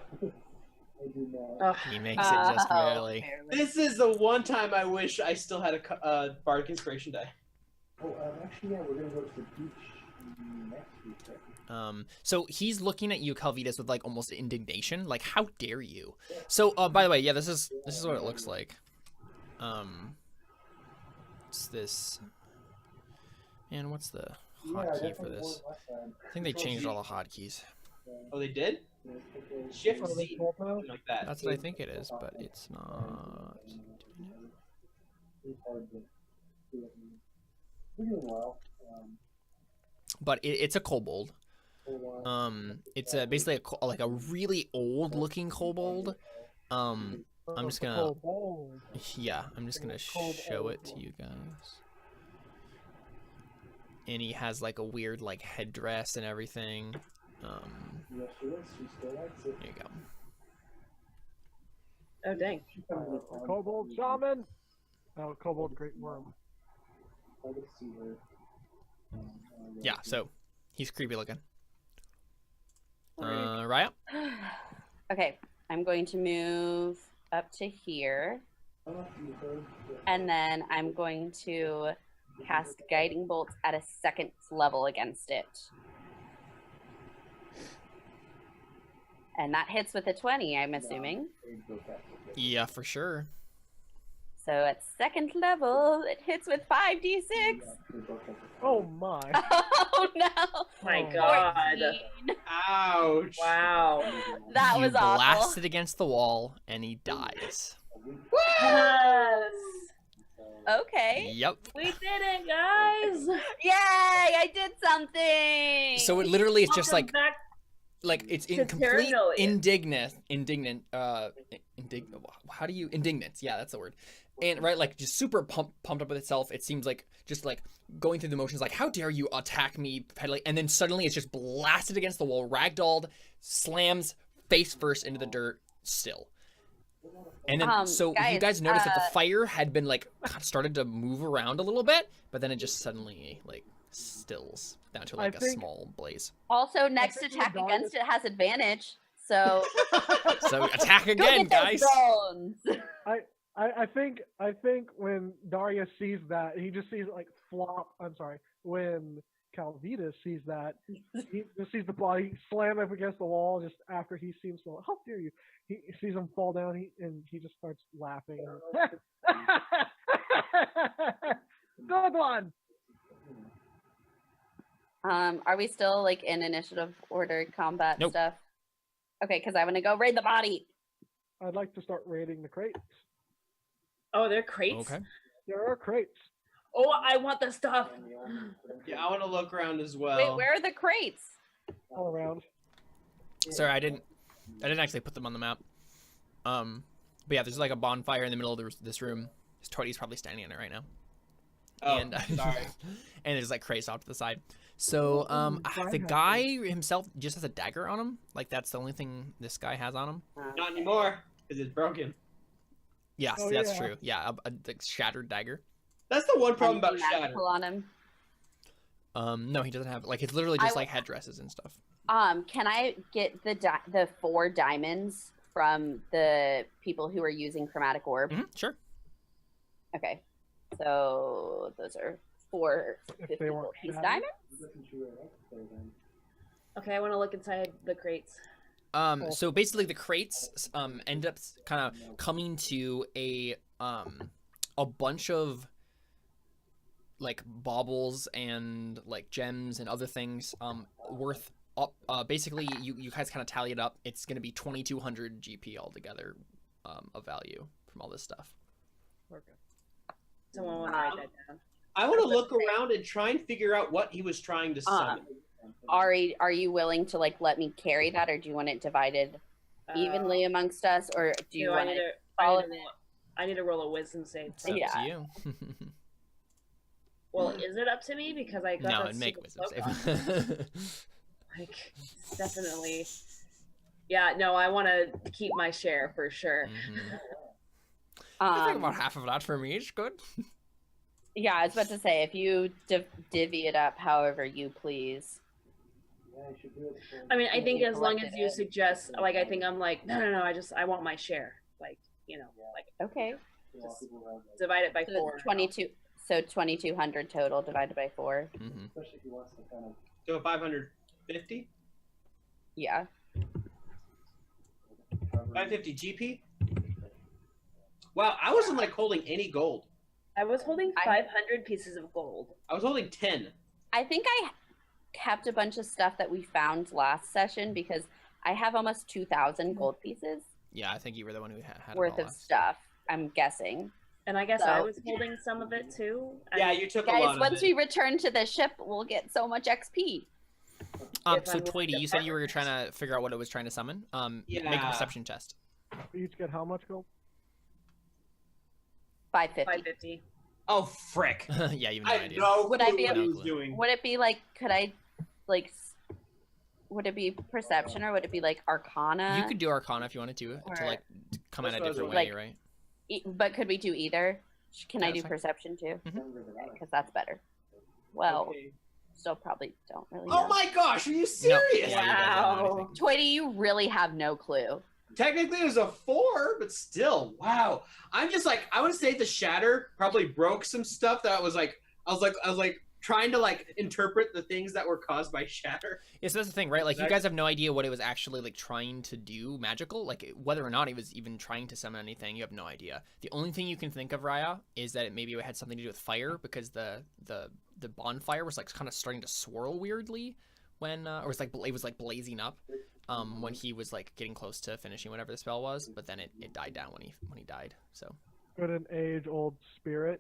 I do not. Oh, He makes it just barely. This is the one time I wish I still had a Bardic Inspiration die. Oh, actually, yeah, we're gonna go to the beach next week. Right? So he's looking at you, Calvitas, with like almost indignation. Like, how dare you? So, by the way, yeah, this is what it looks like. It's this. Man, what's the hotkey for this? I think they changed all the hotkeys. Oh, they did? Shift Z, something like that. That's what I think it is, but it's not. We're doing well. But it's a kobold. It's basically like a really old looking kobold. I'm just gonna, yeah, I'm just gonna show it to you guys. And he has like a weird like headdress and everything. Yes, she is. She still likes it. There you go. oh dang. Kobold shaman. Oh, kobold great worm. I can see her. Yeah, so he's creepy looking. Raya? Okay, I'm going to move up to here. And then I'm going to cast guiding bolts at a 2nd level against it. And that hits with a 20, I'm assuming. Yeah, for sure. So at 2nd level, it hits with 5d6. Oh my. Oh no! My Oh. God. 14. Ouch. Wow. That you was awful. blast it against the wall, and he dies. Yes. Okay. Yep. We did it, guys. Yay! I did something. So it literally is just Welcome like back. it's To in complete Terra Nullius. indignant how do you indignant, yeah, that's the word. And right, like just super pumped up with itself. It seems like just like going through the motions, like how dare you attack me peddling, and then suddenly it's just blasted against the wall, ragdolled, slams face first into the dirt still. And then so you guys noticed that the fire had been like started to move around a little bit, but then it just suddenly like stills down to like a small blaze. Also, next think attack the dog against it has advantage. So So attack go again, get those guys. drones. I think when Darius sees that, he just sees it like flop. I'm sorry. When Calvita sees that, he just sees the body slam up against the wall just after he seems to. How dare you? He sees him fall down, and he just starts laughing. Good one. Are we still like in initiative order combat Nope. stuff? Okay, because I want to go raid the body. I'd like to start raiding the crates. Oh, they're crates. Okay. There are crates Oh, I want the stuff. Yeah, I want to look around as well. Wait, where are the crates? all around. Sorry, I didn't actually put them on the map. But yeah, there's like a bonfire in the middle of this room. Toity's probably standing in it right now. Oh, And sorry. and there's like crates off to the side. So the guy himself just has a dagger on him. Like that's the only thing this guy has on him. Not anymore, because it's broken. Yes, Oh, that's yeah. true. Yeah, a shattered dagger. That's the one problem about Anything Shatter. magical on him. No, he doesn't have like it's literally just like headdresses and stuff. Can I get the 4 diamonds from the people who are using chromatic orb? Sure. Okay, so those are 4 If 50 they gold weren't piece shattered. diamonds. Okay, I want to look inside the crates. So basically the crates end up kind of coming to a bunch of like baubles and like gems and other things worth up basically you guys kind of tally it up, it's going to be 2200 GP altogether of value from all this stuff. Okay. Someone want to write that down. I want to look around and try and figure out what he was trying to summon. Ari, are you willing to like let me carry that, or do you want it divided evenly amongst us, or do you want to follow it? I need to roll a wisdom save. It's up Yeah. to you. Well, is it up to me because I got No, that and make stupid wisdom smoke save. on? Like, definitely. Yeah, no, I want to keep my share for sure. I think about half of that for me is good. Yeah, I was about to say, if you divvy it up however you please. I mean, I think You as long as collected you it. suggest, like, I think I'm like, no, I want my share. Like, you know, like, Okay, just divide it by so 4. 22. So 2200 total divided by 4. So 550? Yeah. 550 GP? Wow, I wasn't like holding any gold. I was holding I- 500 pieces of gold. I was holding 10. I think I kept a bunch of stuff that we found last session because I have almost 2,000 gold pieces Yeah, I think you were the one who had it worth all of last. stuff, I'm guessing. And I guess I So- was holding some of it too. Yeah, you took a Guys, lot of once it. we return to the ship, we'll get so much XP. If So I'm willing Tweety, to you said you were partner. trying to figure out what it was trying to summon. Make a Yeah. perception test. You each get how much gold? 550. 550. Oh, frick. Yeah, you have no I have idea. no Would I clue be what he able- was doing. Would it be like, would it be perception or would it be like arcana? You could do Arcana if you wanted to Or- like come at a That's what I was different way, like- right? But could we do either? Can I Yeah, do that's fine. perception too? Mhm. Because that's better. Well, Okay. still probably don't really Oh know. my gosh, are you No. serious? Yeah, you guys don't know Wow. anything. Tweety, you really have no clue. Technically, it was a 4, but still, wow. I'm just like, I would say the shatter probably broke some stuff that I was like trying to like interpret the things that were caused by shatter. Yeah, so that's the thing, right? Like, you guys have no idea what it was actually like trying to do magical, like whether or not it was even trying to summon anything. You have no idea. The only thing you can think of, Raya, is that it maybe had something to do with fire, because the bonfire was like kind of starting to swirl weirdly when, or it was like blazing up. When he was like getting close to finishing whatever the spell was, but then it died down when he died. So Could an age-old spirit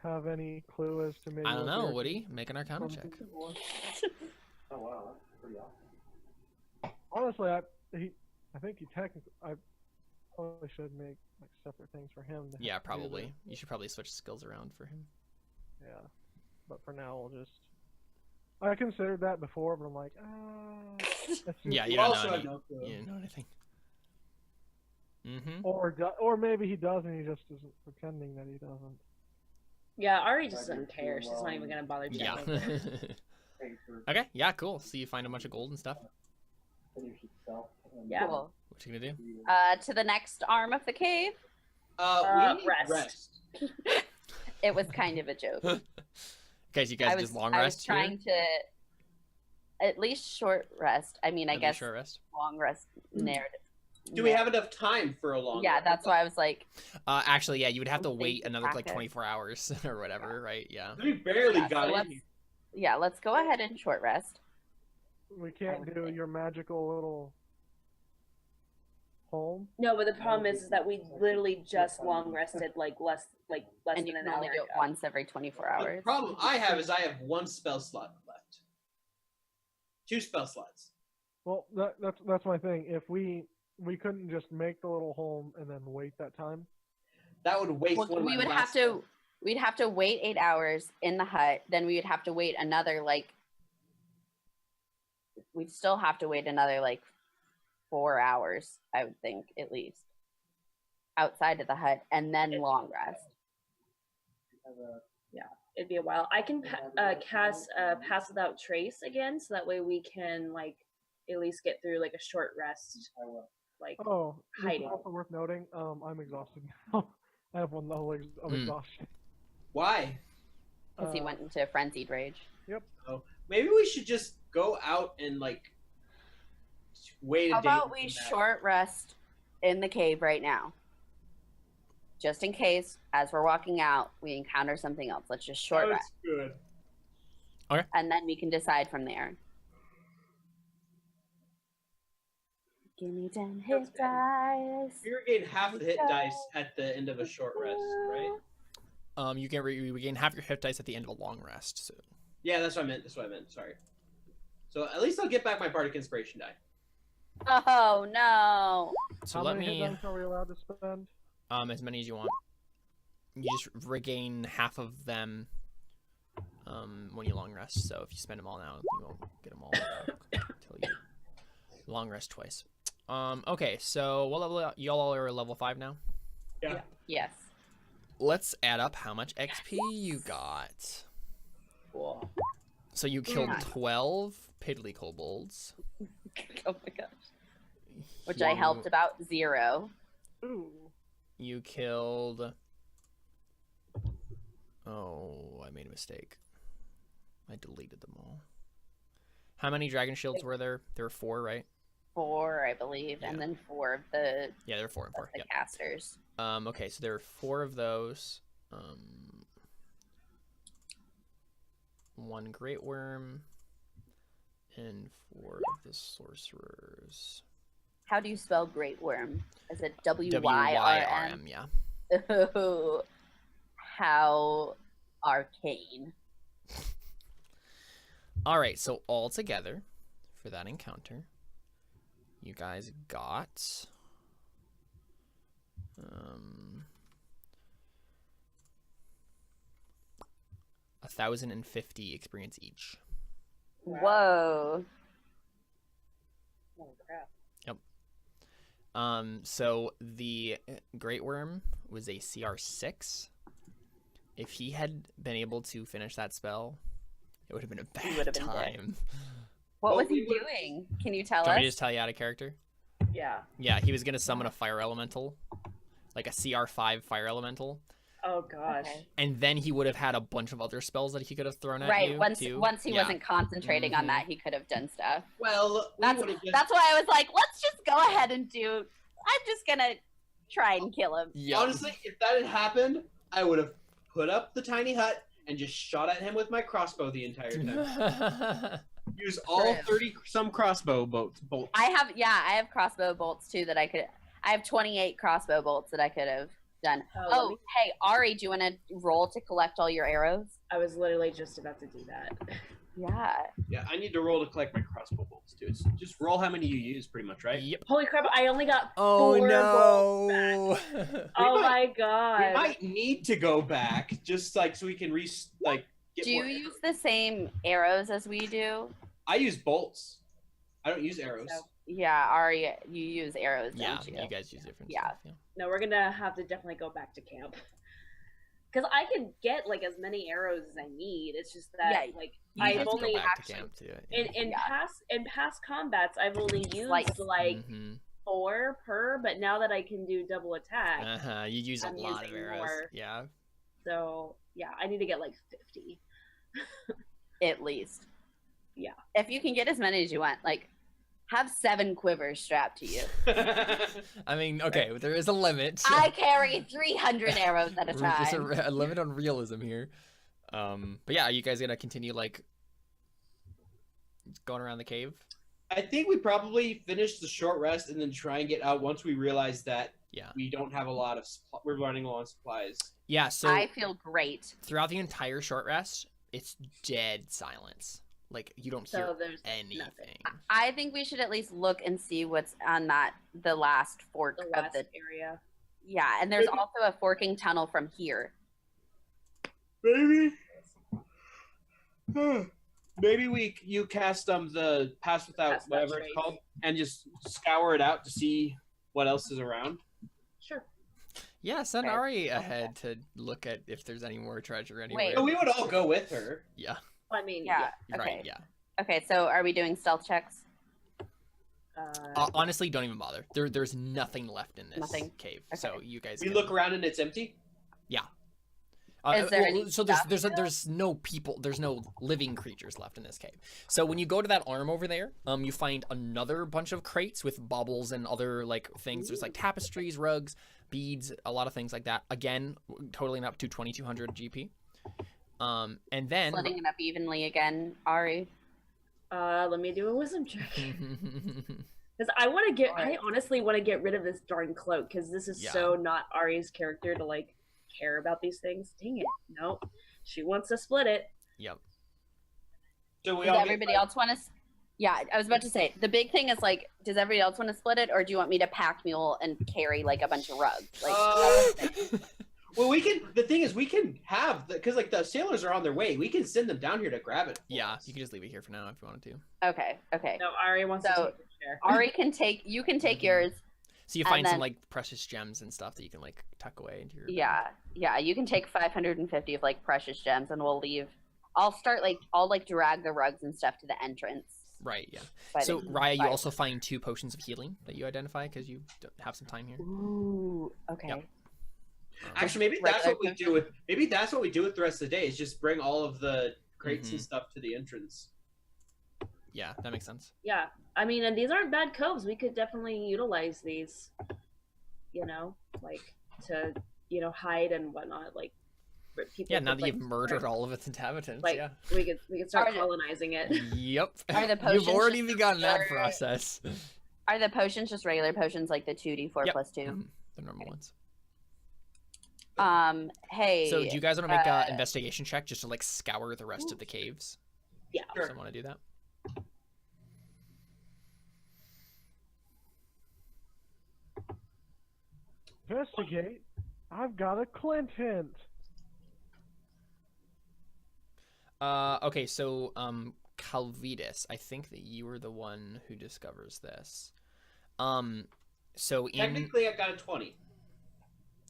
have any clue as to maybe? I don't what know. they're- Woody, make an Arcana check. Oh wow, that's pretty awesome. Honestly, I think he technically, I probably should make like separate things for him. To Yeah, do probably. this. You should probably switch skills around for him. Yeah, but for now we'll just. I considered that before, but I'm like, that's Yeah, just- you don't also know had any, no clue. you don't know anything. Mm-hmm. or maybe he does and he just isn't pretending that he doesn't. Yeah, Ari just doesn't care. She's not even gonna bother Yeah. checking. Pay for Okay. Yeah. Cool. So you find a bunch of gold and stuff. finish itself. And Yeah. Cool. What you gonna do? To the next arm of the cave. We need rest. It was kind of a joke. Okay, so you guys I was just long I rest was trying to at least short rest. I mean, I Maybe guess short rest. long rest narrative. Do we have enough time for a long? Yeah, rest? that's why I was like, Actually, yeah, you would have to Something wait to another like practice. 24 hours or whatever, right? Yeah. We barely Yeah, got so in let's- here. yeah, let's go ahead and short rest. We can't do your magical little home. No, but the problem is that we literally just long rested like less And you than can an only hour do it ago. once every 24 The hours. problem I have is I have 1 spell slot left. 2 spell slots. Well, that's my thing. If we couldn't just make the little home and then wait that time. That would waste Well, one of we my would have last to we'd have to wait 8 hours in the hut, then we would have to wait another like we'd still have to wait another like 4 hours, I would think, at least. Outside of the hut, and then long rest. It'd be a while. I can cast Pass Without Trace again, so that way we can like at least get through like a short rest. Like Oh, this is Hiding. also worth noting. I'm exhausted now. I have 1 level of exhaustion. Why? Because he went into a frenzied rage. Maybe we should just go out and like wait a How day. about and we come back. short rest in the cave right now? Just in case, as we're walking out, we encounter something else. Let's just short rest. That's good. And then we can decide from there. Give me 10 hit dice. We regain half the hit dice at the end of a short rest, right? You can regain half your hit dice at the end of a long rest. So Yeah, that's what I meant. Sorry. So at least I'll get back my bardic inspiration die. Oh no! so How let many me hit dice are we allowed to spend? as many as you want. You just regain half of them when you long rest. So if you spend them all now, you won't get them all back until you long rest twice. Okay, so what level? Y'all are level 5 now. Yeah. Yes. Let's add up how much XP you got. cool. So you killed Nice. 12 piddly kobolds. Oh my gosh. Which I helped about 0. Ooh. You killed. Oh, I made a mistake. I deleted them all. How many dragon shields were there? There were 4, right? 4, I believe, and Yeah. then 4 of the, Yeah, there were 4 and 4. the Yep. casters. Okay, so there were 4 of those. 1 great worm, and 4 of the sorcerers. How do you spell Great Worm? Is it W-Y-R-M? W-Y-R-M, yeah. Ooh, how arcane. All right, so all together for that encounter, you guys got 1,050 experience each. Whoa. Oh crap. So the Great Worm was a CR6. If he had been able to finish that spell, it would have been a He bad would have been dead. time. What Well, was he we would- doing? Can you tell Do you want me us? to just tell you out of character? Yeah. Yeah, he was gonna summon a fire elemental, like a CR5 fire elemental, Oh gosh. Okay. and then he would have had a bunch of other spells that he could have thrown at Right. you. Once too. once he Yeah. wasn't concentrating on Mhm. that, he could have done stuff. Well, we That's would have just. that's why I was like, let's just go ahead and do. I'm just gonna try and kill him. Yeah. Honestly, if that had happened, I would have put up the tiny hut and just shot at him with my crossbow the entire time. Use all True. 30 some crossbow bolts. I have crossbow bolts too that I could. I have 28 crossbow bolts that I could have done. let Oh, me- hey Ari, do you want to roll to collect all your arrows? I was literally just about to do that. Yeah. Yeah, I need to roll to collect my crossbow bolts too. It's just roll how many you use, pretty much, right? Yep. Holy crap! I only got Oh 4 bolts back. no. Oh might- my We god. might need to go back, just like so we can get Do you more use the same arrows as we do? I use bolts. I don't use arrows. So, yeah, Ari, you use arrows, Yeah, don't you? you guys use different Yeah. stuff. Yeah. No, we're gonna have to definitely go back to camp. Because I can get like as many arrows as I need. It's just that Yeah, like You I've have to only go back actually- to camp to do it. in Yeah. past combats I've only used Like- like Mhm. 4 per, but now that I can do double attack, Uh-huh. You use a I'm lot of using arrows. more. Yeah. so yeah, I need to get like 50. At least. Yeah. If you can get as many as you want, like, have 7 quivers strapped to you. I mean, okay, there is a limit. I carry 300 arrows at a There's time. a limit on realism here. But yeah, are you guys gonna continue like going around the cave? I think we probably finish the short rest and then try and get out once we realize that Yeah. we don't have a lot of we're running low on supplies. Yeah. So I feel great. throughout the entire short rest, it's dead silence. Like you don't hear So there's anything. nothing. I think we should at least look and see what's on the last fork The of last the. area. Yeah, and there's also a forking tunnel from here. Maybe. Maybe you cast the pass without Pass without whatever it's trace. called and just scour it out to see what else is around. Sure. Yeah, send Okay. Ari ahead to look at if there's any more treasure anywhere. So we would all go with her. Yeah. I mean, Yeah. You're Okay. Right. Yeah. Okay, so are we doing stealth checks? Honestly, don't even bother. There's nothing left in this Nothing? cave. Okay. So you guys. We can- look around and it's empty. Is there any so stuff there's no people, there's no living creatures left in this cave. So when you go to that arm over there, you find another bunch of crates with baubles and other like things. There's like tapestries, rugs, beads, a lot of things like that. Again, totaling up to 2,200 GP. And then Splitting it up evenly again, Ari. let me do a wisdom check. Because I honestly want to get rid of this darn cloak, because this is Yeah. so not Ari's character to like care about these things. Dang it. Nope. She wants to split it. Yep. So we Does all everybody else want to? Yeah, I was about to say the big thing is like, does everybody else want to split it, or do you want me to pack mule and carry like a bunch of rugs? Like, Well, we can. The thing is, we can have because like the sailors are on their way. We can send them down here to grab it. for Yeah, us. you can just leave it here for now if you wanted to. okay. No, Ari wants So, to take her share. Ari can take. You can take yours. So you And find some then- like precious gems and stuff that you can like tuck away into your. Yeah. You can take 550 of like precious gems, and we'll leave. I'll drag the rugs and stuff to the entrance. Right. Yeah. by So the- Raya, you by- also find 2 potions of healing that you identify because you have some time here. Ooh. Okay. Yep. Actually, maybe Right, that's what we do with. Maybe that's what we do with the rest of the day. Is just bring all of the crates and Mhm. stuff to the entrance. Yeah, that makes sense. Yeah. I mean, and these aren't bad coves. We could definitely utilize these, like to, hide and whatnot. Like, for people Yeah, now could, that you've murdered all of its inhabitants. like, Yeah. we could start Are the- colonizing it. Yep. Are the You've potions already just begun that regular- process. Are the potions just regular potions, like the 2d4 Yep. plus 2? Mhm, the normal ones. Hey. So do you guys want to make an uh, investigation check just to like scour the rest of the caves? Yeah. Sure. Someone want to do that? Investigate. I've got a Clint hint. Okay, so Calvitus, I think that you were the one who discovers this. So in Technically, I got a 20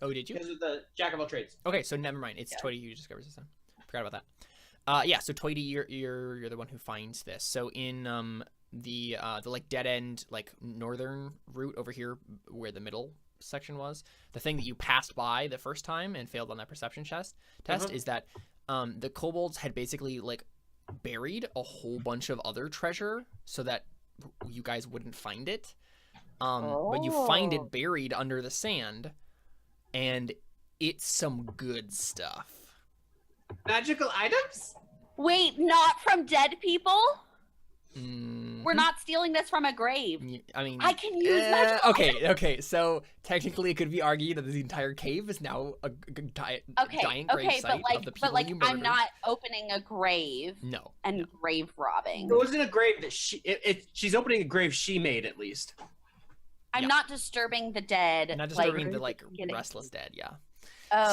oh, did you? because of the jack of all trades. Okay, so never mind. It's Yeah. Toity who discovers this time. Forgot about that. Yeah, so Toity, you're the one who finds this. So in the like dead end like northern route over here where the middle section was, the thing that you passed by the first time and failed on that perception test is that the kobolds had basically like buried a whole bunch of other treasure so that you guys wouldn't find it. But you find it buried under the sand, and it's some good stuff. Magical items? Wait, not from dead people? Mm-hmm. We're not stealing this from a grave. I mean, I can use magical okay. So technically, it could be argued that the entire cave is now a giant grave site of the people you murdered. I'm not opening a grave. No. And grave robbing. It wasn't a grave that she's opening a grave she made, at least. I'm not disturbing the dead. Not disturbing the restless dead. Yeah.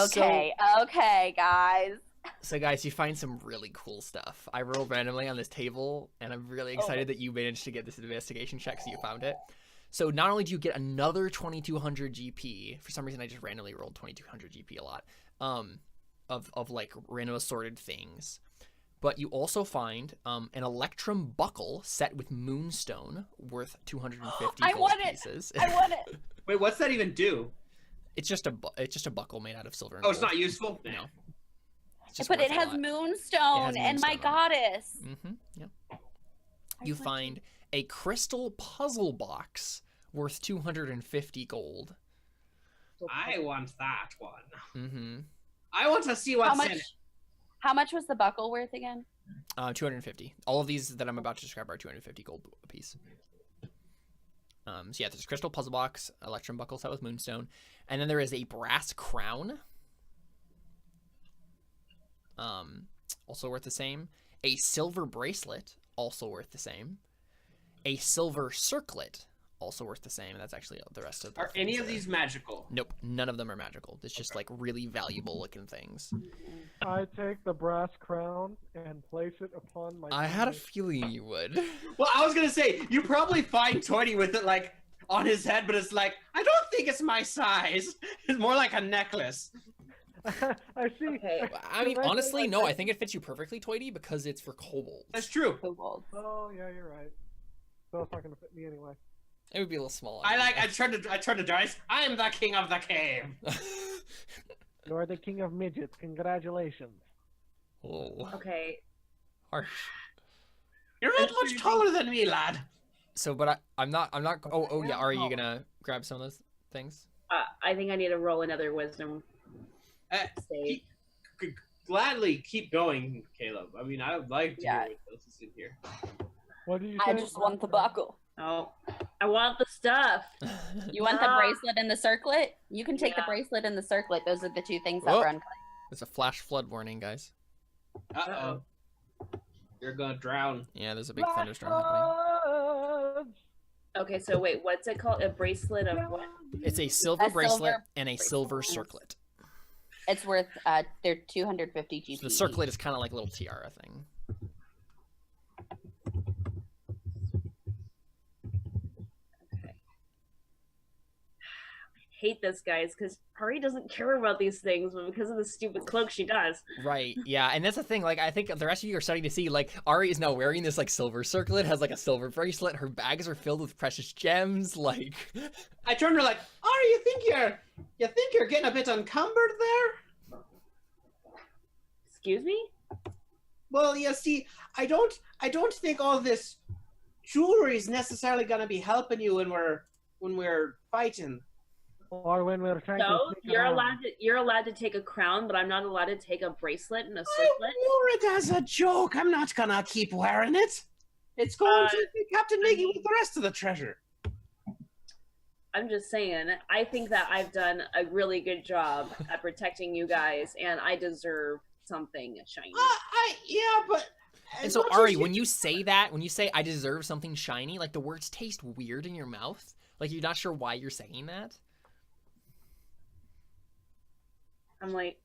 Okay. Okay, guys. So guys, you find some really cool stuff. I rolled randomly on this table, and I'm really excited that you managed to get this investigation check so you found it. So not only do you get another 2200 GP, for some reason I just randomly rolled 2200 GP a lot, of like random assorted things, but you also find an electrum buckle set with moonstone worth 250 gold pieces. I want it. Wait, what's that even do? It's just a buckle made out of silver and Oh, gold. it's not useful? No. But it has moonstone and my goddess. Yep. You find a crystal puzzle box worth 250 gold. I want that one. Mm-hmm. I want to see what's in it. How much was the buckle worth again? 250. All of these that I'm about to describe are 250 gold a piece. So yeah, there's a crystal puzzle box, electrum buckle set with moonstone, and then there is a brass crown. Also worth the same. A silver bracelet, also worth the same. A silver circlet, also worth the same. And that's actually the rest of the Are any of these magical? Nope, none of them are magical. It's just like really valuable looking things. I take the brass crown and place it upon my. I had a feeling you would. Well, I was gonna say you probably find Toity with it like on his head, but it's like I don't think it's my size. It's more like a necklace. I see. Okay. I mean, honestly, no. I think it fits you perfectly, Toity, because it's for kobolds. That's true. Kobold. Oh yeah, you're right. So it's not gonna fit me anyway. It would be a little small. I tried to dice. I'm the king of the cave. You're the king of midgets. Congratulations. Oh. Okay. Harsh. You're not much taller than me, lad. So, but I'm not. Oh yeah. Are you gonna grab some of those things? I think I need to roll another wisdom save. Gladly keep going, Caleb. I mean, I would like to hear what else is in here. What did you say? I just want the buckle. Oh, I want the stuff. You want the bracelet and the circlet? You can take the bracelet and the circlet. Those are the two things that were unclaimed. There's a flash flood warning, guys. Uh-oh. You're gonna drown. Yeah, there's a big thunderstorm happening. Okay, so wait, what's it called? A bracelet of what? It's a silver bracelet and a silver circlet. It's worth they're 250 GP. So the circlet is kind of like a little tiara thing. Okay. I hate this, guys, because Ari doesn't care about these things, but because of the stupid cloak, she does. Right, yeah, and that's the thing, like, I think the rest of you are starting to see, like, Ari is now wearing this, like, silver circlet, has, like, a silver bracelet, her bags are filled with precious gems, like... I turned to her like, Ari, you think you're getting a bit encumbered there? Excuse me? Well, you see, I don't think all this jewelry is necessarily gonna be helping you when we're fighting. Or when we're trying So to you're allowed to take a crown, but I'm not allowed to take a bracelet and a I circlet. wore it as a joke. I'm not gonna keep wearing it. It's going to be Captain Miggy with the rest of the treasure. I'm just saying, I think that I've done a really good job at protecting you guys, and I deserve something shiny. But. And so, Ari, when you say that, when you say, I deserve something shiny, like, the words taste weird in your mouth. Like, you're not sure why you're saying that. I'm like,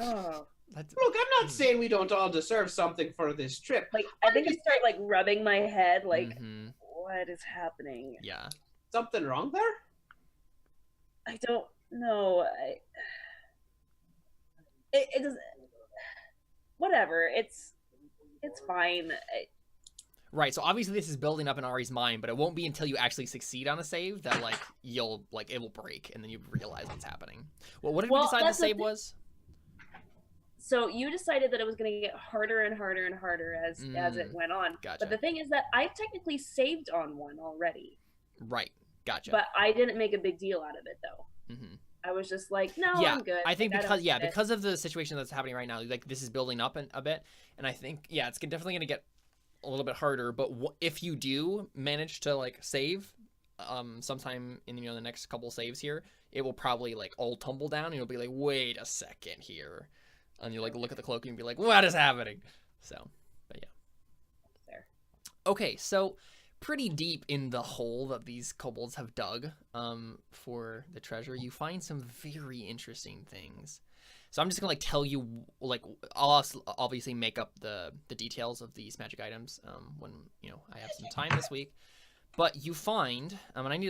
oh. Look, I'm not saying we don't all deserve something for this trip. Like, I think I start, like, rubbing my head, like, what is happening? Yeah. Something wrong there? I don't know. It doesn't... Whatever. It's fine. Right, so obviously this is building up in Ari's mind, but it won't be until you actually succeed on a save that like it will break, and then you realize what's happening. Well, what did we decide the save was? So you decided that it was going to get harder and harder and harder as it went on. Gotcha. But the thing is that I technically saved on one already. Right, gotcha. But I didn't make a big deal out of it though. Mm-hmm. I was just like, no, yeah, I'm good. I think because of the situation that's happening right now, like this is building up a bit, and I think it's definitely going to get a little bit harder. But if you do manage to like save, sometime in the next couple saves here, it will probably like all tumble down, and you'll be like, wait a second here. And you like look at the cloak and be like, what is happening? So, but yeah. There. Okay, so pretty deep in the hole that these kobolds have dug for the treasure, you find some very interesting things. So I'm just gonna like tell you, like I'll obviously make up the details of these magic items when I have some time this week. But you find and I need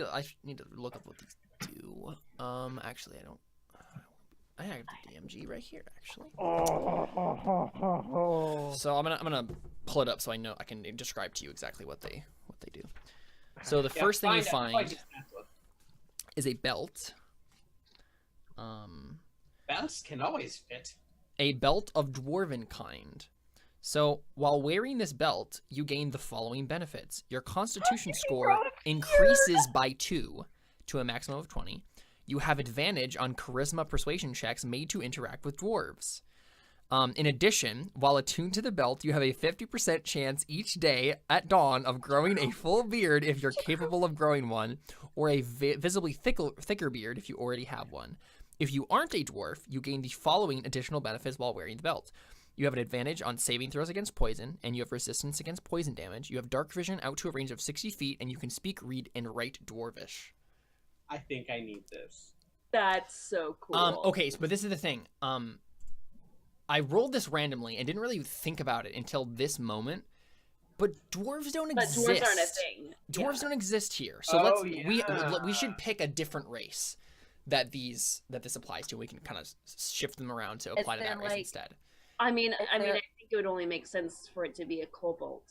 to look up what these do. Actually, I have the DMG right here, actually. So I'm gonna pull it up so I know I can describe to you exactly what they do. So the first thing you find is a belt. Belts can always fit. A belt of dwarven kind. So while wearing this belt, you gain the following benefits: your Constitution score increases by 2 to a maximum of 20. You have advantage on charisma persuasion checks made to interact with dwarves. In addition, while attuned to the belt, you have a 50% chance each day at dawn of growing a full beard if you're capable of growing one, or a visibly thicker beard if you already have one. If you aren't a dwarf, you gain the following additional benefits while wearing the belt. You have an advantage on saving throws against poison, and you have resistance against poison damage. You have dark vision out to a range of 60 feet, and you can speak, read, and write dwarvish. I think I need this. That's so cool. Okay, but this is the thing. I rolled this randomly and didn't really think about it until this moment. But dwarves don't exist. Dwarves aren't a thing. Dwarves don't exist here. So we should pick a different race that this applies to. We can kind of shift them around to apply to that race instead. I mean, I think it would only make sense for it to be a kobold.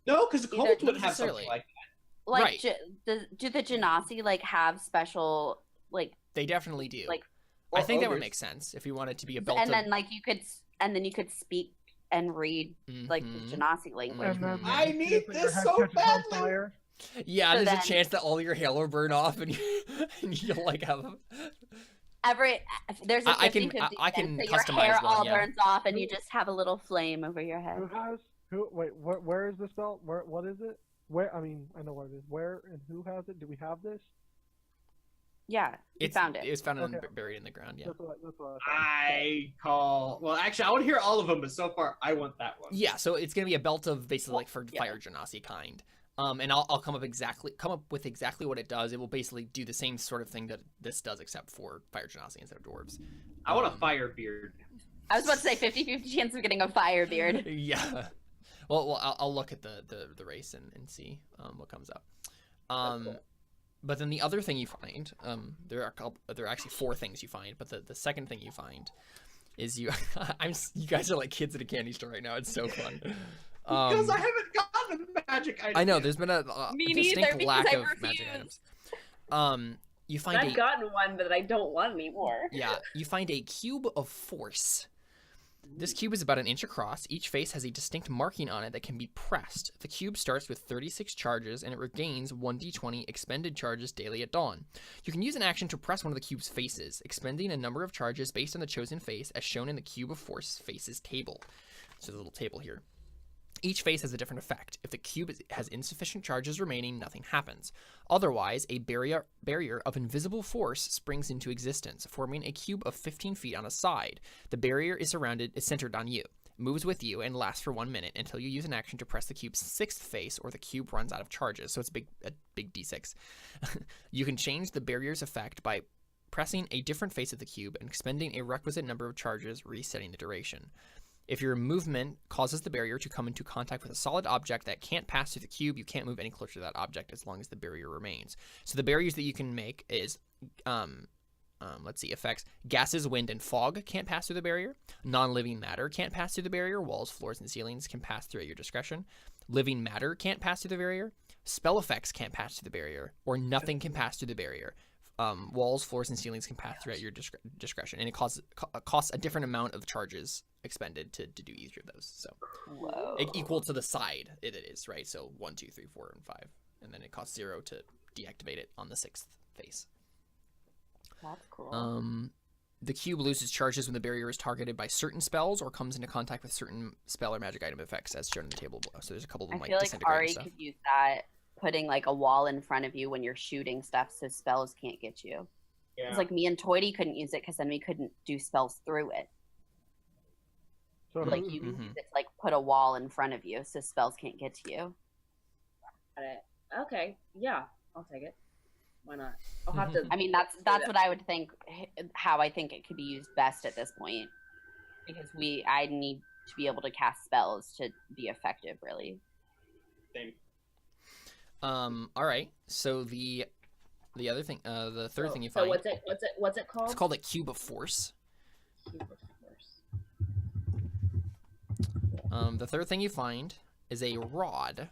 No, because the kobold would have something like that. Like, right. Do the genasi like have special like? They definitely do. Like, I think that would make sense if you wanted to be a belt. And then you could speak and read like the genasi language. I need this so badly. Yeah, so there's a chance that all your hair will burn off, and you'll like have. There's a 50-50 I can so customize your hair one, all burns off, and you just have a little flame over your head. Where is this belt? What is it? Where? I mean, I know what it is. Where and who has it? Do we have this? Yeah, we found it. It was found buried in the ground. Yeah. That's what Well, actually, I want to hear all of them, but so far, I want that one. Yeah, so it's gonna be a belt of basically like for fire genasi kind. And I'll come up with exactly what it does. It will basically do the same sort of thing that this does, except for fire genasi instead of dwarves. I want a fire beard. I was about to say 50-50 chance of getting a fire beard. Yeah. Well, I'll look at the race and see what comes up. But then the other thing you find, there are actually 4 things you find, but the second thing you find is you guys are like kids at a candy store right now. It's so fun. Because I haven't gotten a magic item. I know there's been a distinct lack of refused. magic items. You find I've gotten one, but I don't want anymore. Yeah, you find a cube of force. This cube is about an inch across. Each face has a distinct marking on it that can be pressed. The cube starts with 36 charges, and it regains 1d20 expended charges daily at dawn. You can use an action to press one of the cube's faces, expending a number of charges based on the chosen face as shown in the cube of force faces table. So there's a little table here. Each face has a different effect. If the cube has insufficient charges remaining, nothing happens. Otherwise, a barrier of invisible force springs into existence, forming a cube of 15 feet on a side. The barrier is centered on you, moves with you, and lasts for 1 minute until you use an action to press the cube's 6th face or the cube runs out of charges. So it's a big d6. You can change the barrier's effect by pressing a different face of the cube and expending a requisite number of charges, resetting the duration. If your movement causes the barrier to come into contact with a solid object that can't pass through the cube, you can't move any closer to that object as long as the barrier remains. So the barriers that you can make is let's see, effects. Gases, wind, and fog can't pass through the barrier. Non-living matter can't pass through the barrier. Walls, floors, and ceilings can pass through at your discretion. Living matter can't pass through the barrier. Spell effects can't pass through the barrier, or nothing can pass through the barrier. Walls, floors, and ceilings can pass through at your discretion, and it costs a different amount of charges expended to do each of those. So Whoa. equal to the side it is, right? So 1, 2, 3, 4, and 5, and then it costs 0 to deactivate it on the 6th face. That's cool. The cube loses charges when the barrier is targeted by certain spells or comes into contact with certain spell or magic item effects, as shown in the table below. So there's a couple of them, I feel like disintegrate and Ari stuff. could use that, putting like a wall in front of you when you're shooting stuff, so spells can't get you. Yeah. It's like me and Toity couldn't use it because then we couldn't do spells through it. So Like you can use it to like put a wall in front of you, so spells can't get to you. Got it. Okay, yeah, I'll take it. Why not? I'll have to. I mean, that's what I would think. How I think it could be used best at this point, because I need to be able to cast spells to be effective, really. Same. All right. So the other thing, the third thing you So find, what's it called? it's called a cube of force. Cube of Force. The third thing you find is a rod.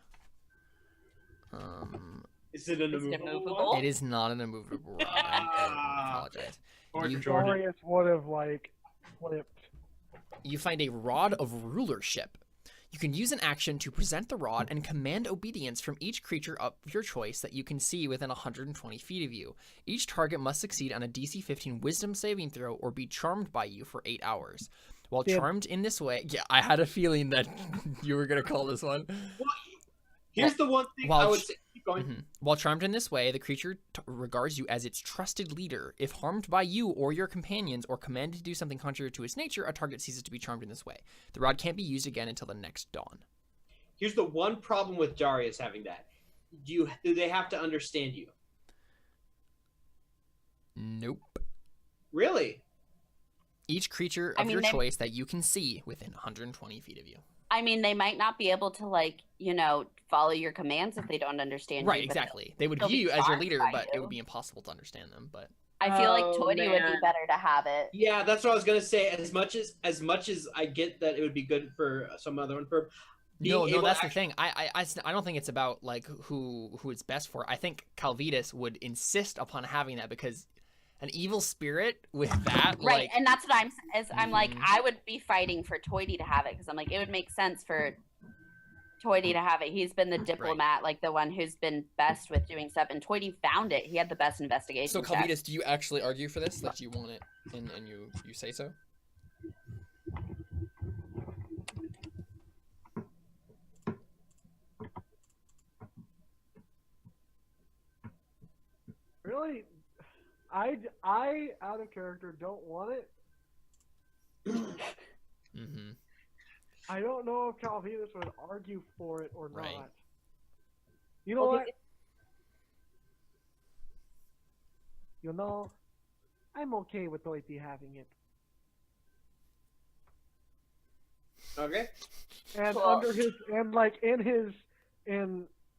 Is it an Is it immovable immovable? one? It is not an immovable rod. I apologize. Or You- Jordan. Darius would have like flipped. You find a rod of rulership. You can use an action to present the rod and command obedience from each creature of your choice that you can see within 120 feet of you. Each target must succeed on a DC 15 Wisdom saving throw or be charmed by you for 8 hours. While Yeah. charmed in this way, yeah, I had a feeling that you were gonna call this one. Here's the one thing While I would ch- say. Keep going. Mhm. While charmed in this way, the creature regards you as its trusted leader. If harmed by you or your companions or commanded to do something contrary to its nature, a target ceases to be charmed in this way. The rod can't be used again until the next dawn. Here's the one problem with Darius having that. Do they have to understand you? Nope. Really? Each creature I of mean, your they- choice that you can see within 120 feet of you. I mean, they might not be able to like, follow your commands if they don't understand Right, you. but exactly. They would they'll view be you as your charmed leader, by but it you. would be impossible to understand them. But I feel like Oh, Toity would be man. better to have it. Yeah, that's what I was gonna say. As much as I get that it would be good for some other one for no, being able that's to the thing. I don't think it's about like who it's best for. I think Calvitas would insist upon having that because an evil spirit with that, Right, like, and that's what I'm like, Mhm. I would be fighting for Toity to have it because I'm like, it would make sense for Toity to have it. He's been the diplomat, like the one who's been best with doing stuff, and Toity found it. He had the best investigation. So check. Calvitas, do you actually argue for this? That you want it, and you say so? Really, I out of character don't want it. Mm-hmm. I don't know if Calvinus would argue for it or not. Right. You know Well, what? You know, I'm okay with Toity having it. Okay. And Cool. under his and like in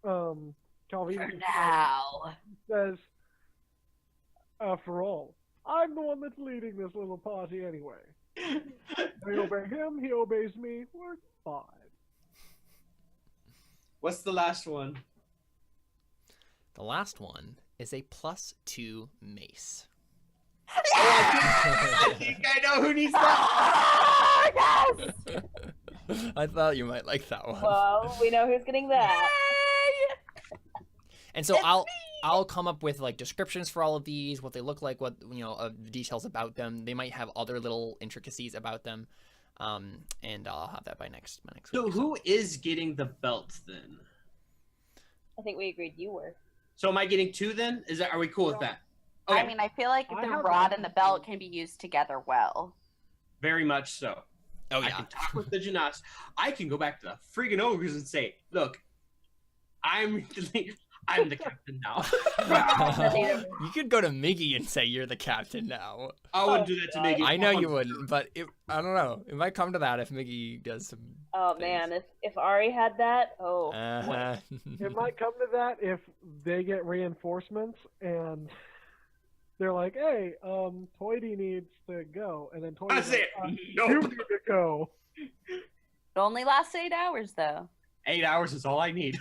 Calvinus For now. says, after all, I'm the one that's leading this little party anyway. I obey him, he obeys me, we're fine. What's the last one? The last one is a +2 mace. I think I know who needs that. Ah, yes! I thought you might like that one. Well, we know who's getting that. And so I'll come up with like descriptions for all of these, what they look like, what details about them. They might have other little intricacies about them, and I'll have that by next So week. who is getting the belt then? I think we agreed you were. So am I getting 2 then? Are we cool with that? Okay. I mean, I feel like I the have rod that. and the belt can be used together well. Very much so. Oh I yeah. can talk with the Janus. I can go back to the friggin' ogres and say, look, I'm the captain now. You could go to Miggy and say you're the captain now. I wouldn't do that to Miggy. I know you wouldn't, but I don't know. It might come to that if Miggy does some. Oh things. man, if Ari had that, oh. It might come to that if they get reinforcements and they're like, "Hey, Toity needs to go," and then I Toity's say like, no. "You need to go." It only lasts 8 hours, though. 8 hours is all I need.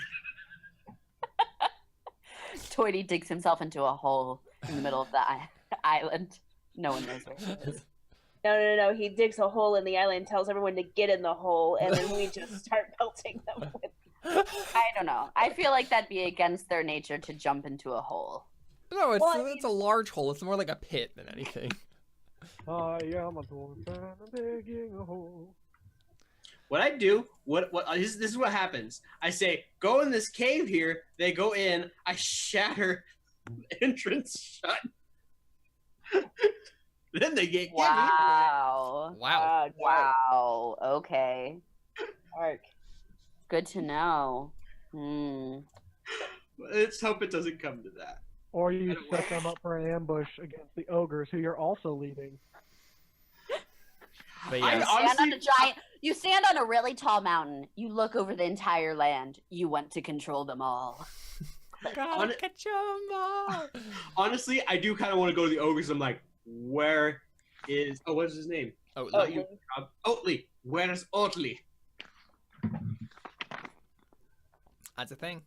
Toity digs himself into a hole in the middle of the island. No one knows where it is. No. He digs a hole in the island, tells everyone to get in the hole, and then we just start pelting them with. I don't know. I feel like that'd be against their nature to jump into a hole. No, it's, Well, I it's a large hole. It's more like a pit than anything. I am a dwarf and I'm digging a hole. What I do, this is what happens. I say, go in this cave here. They go in. I shatter the entrance shut. Then they get Wow. Wow. Wow. Okay. Arc. Good to know. Hmm. Let's hope it doesn't come to that. Or you set them up for an ambush against the ogres who you're also leading. But I yes. honestly- You stand on a really tall mountain. You look over the entire land. You want to control them all. Gotta catch 'em all. Honestly, I do kind of want to go to the ogres. I'm like, where is? Oh, what's his name? Oh, Not you, Rob. Oatly. Where's Oatly? that's a thing.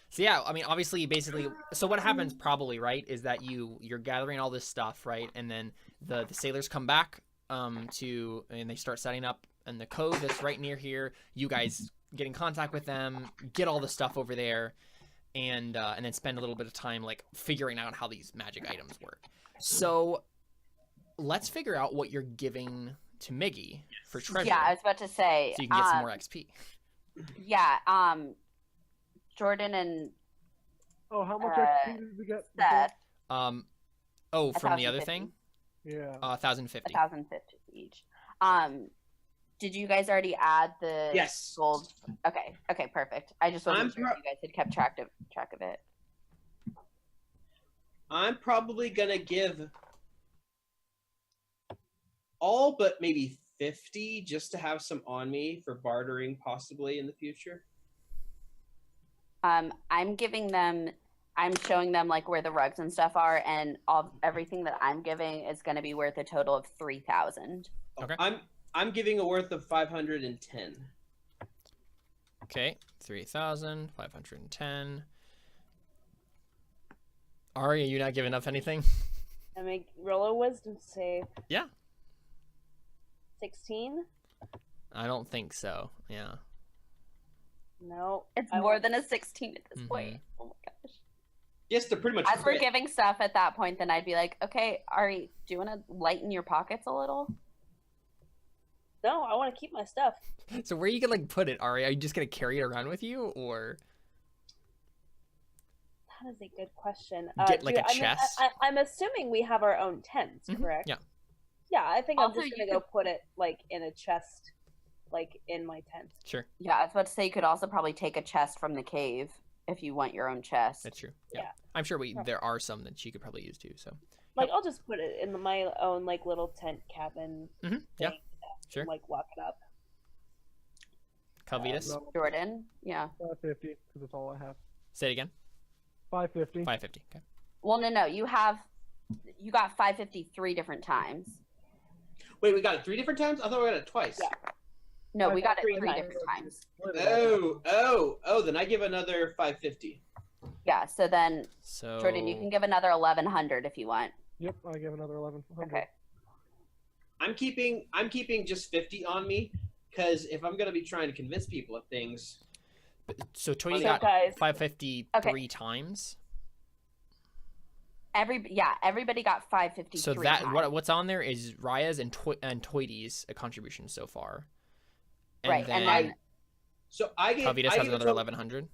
So yeah, I mean, obviously, basically, so what happens probably, right, is that you're gathering all this stuff, right, and then the sailors come back and they start setting up in the cove that's right near here. You guys get in contact with them, get all the stuff over there, and then spend a little bit of time like figuring out how these magic items work. So let's figure out what you're giving to Miggy for treasure. Yeah, I was about to say. So you can get some more XP. Yeah. Jordan and Oh, how much XP did we get? Seth. Oh, from the other 1,050. thing? Yeah. 1,050. 1,050 each. Did you guys already add the Yes. gold? Okay, perfect. I just wasn't sure if you guys had kept track of it. I'm probably gonna give all but maybe 50 just to have some on me for bartering possibly in the future. I'm showing them like where the rugs and stuff are, and everything that I'm giving is going to be worth a total of 3,000. Okay. I'm giving a worth of 510. Okay, 3,510. Ari, are you not giving up anything? I make roll a wisdom save. Yeah. 16? I don't think so. Yeah. No. It's I more won't. than a 16 at this Mhm. point. Oh my gosh. Yes, they're pretty much. As we're crit. giving stuff at that point, then I'd be like, okay, Ari, do you want to lighten your pockets a little? No, I want to keep my stuff. So where you can like put it, Ari? Are you just gonna carry it around with you, or That is a good question. Get, like, a I mean, chest? I'm assuming we have our own tents, Mhm, correct? yeah. Yeah, I think Also, I'm just you gonna go put it like in a chest, like in my tent. sure? Yeah, I was about to say you could also probably take a chest from the cave if you want your own chest. That's true. Yeah. Yeah. I'm sure there are some that she could probably use too. So Like I'll just put it in my own like little tent cabin. yeah, thing, sure. Like lock it up. Calvitas, No, Jordan, yeah. 550 because that's all I have. say it again. 550. 550. Okay. Well, no, you got 553 different times. Wait, we got it 3 different times? I thought we got it twice. Yeah. No, I we thought got it 3 3 times. different times. Then I give another 550. Yeah, so then So Jordan, you can give another 1,100 if you want. Yep, I give another 1100. Okay. I'm keeping just 50 on me because if I'm gonna be trying to convince people of things, So Toy So got guys, 553 times. Everybody got 553. So that times. what's on there is Raya's and Toity's contribution so far. And Right, then, and then so I get. Calvitas I has give another 1,100.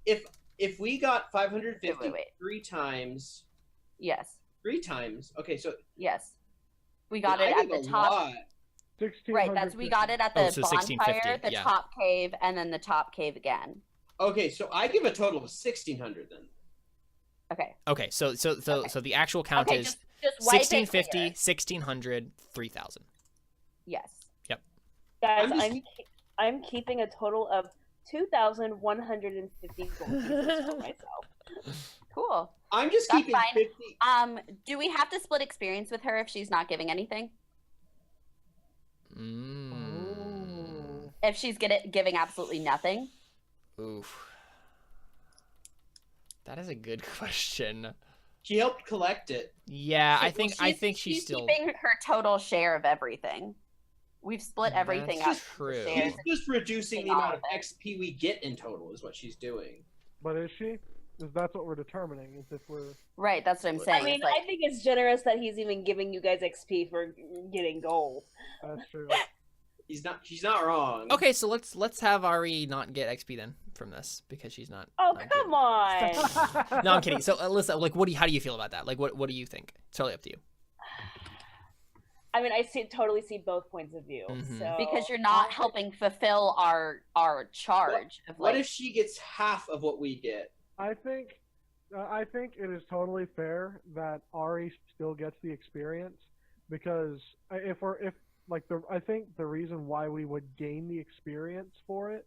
If we got 550 Wait. 3 times, yes, 3 times. Okay, so yes, we got I it at give the a top. lot. 1650. Right, we got it at the Oh, so bonfire, 1650, the yeah. top cave, and then the top cave again. Okay, so I give a total of 1,600 then. Okay. Okay, so Okay. the actual count Okay, is just wipe it 1650, clear. 1,600, 3,000. Yes. guys, I'm just- I'm keeping a total of 2,150 gold pieces for myself. Cool. I'm just That's keeping fine. 50. Do we have to split experience with her if she's not giving anything? Oh. If she's giving absolutely nothing? Oof. That is a good question. She helped collect it. Yeah, I Well, think she's still. keeping her total share of everything. We've split everything up. That's true. Shares. She's just reducing the All amount of of it. XP we get in total is what she's doing. But is she? Because that's what we're determining. Is if we're Right, that's what I'm saying. I mean, It's like, I think it's generous that he's even giving you guys XP for getting gold. that's true. She's not wrong. Okay, so let's have Ari not get XP then from this because she's not. Oh, not come on! good. No, I'm kidding. So listen, like, how do you feel about that? Like, what do you think? It's totally up to you. I mean, totally see both points of view. Mhm. So because you're not helping fulfill our charge of What like if she gets half of what we get? I think it is totally fair that Ari still gets the experience because I think the reason why we would gain the experience for it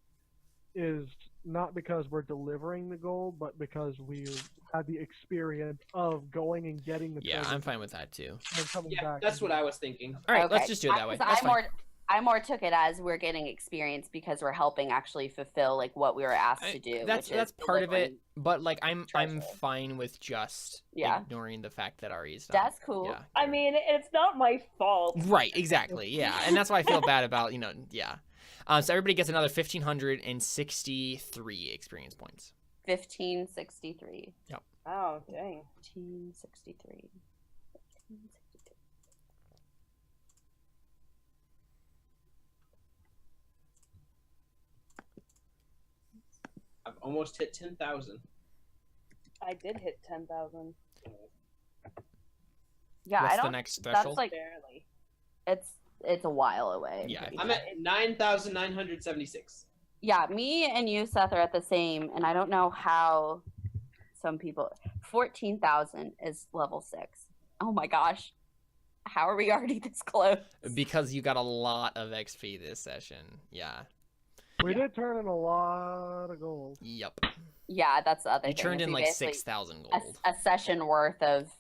is not because we're delivering the gold, but because we had the experience of going and getting the Yeah, treasure I'm fine with that too. and coming Yeah, back. that's what I was thinking. All right, Okay. let's just do it that way. Because That's fine. I more took it as we're getting experience because we're helping actually fulfill like what we were asked to do. That's which is part of it, delivering. but like I'm treasure. fine with just Yeah. ignoring the fact that Ari's not. That's cool. Yeah. I mean, it's not my fault. Right, exactly. Yeah, and that's why I feel bad about yeah. So everybody gets another 1,563 experience points. 1563. Oh, dang. 1563. 1563. I've almost hit 10,000. I did hit 10,000. Yeah, What's I don't. the next threshold? That's like Barely. it's a while away. Yeah, pretty I'm sure. at 9,976. Yeah, me and you, Seth, are at the same, and I don't know how some people. 14,000 is level 6. Oh my gosh, how are we already this close? Because you got a lot of XP this session. Yeah. We did turn in a lot of gold. Yep. Yeah, that's the other You thing. turned is in we like basically- 6,000 a, gold. a session worth of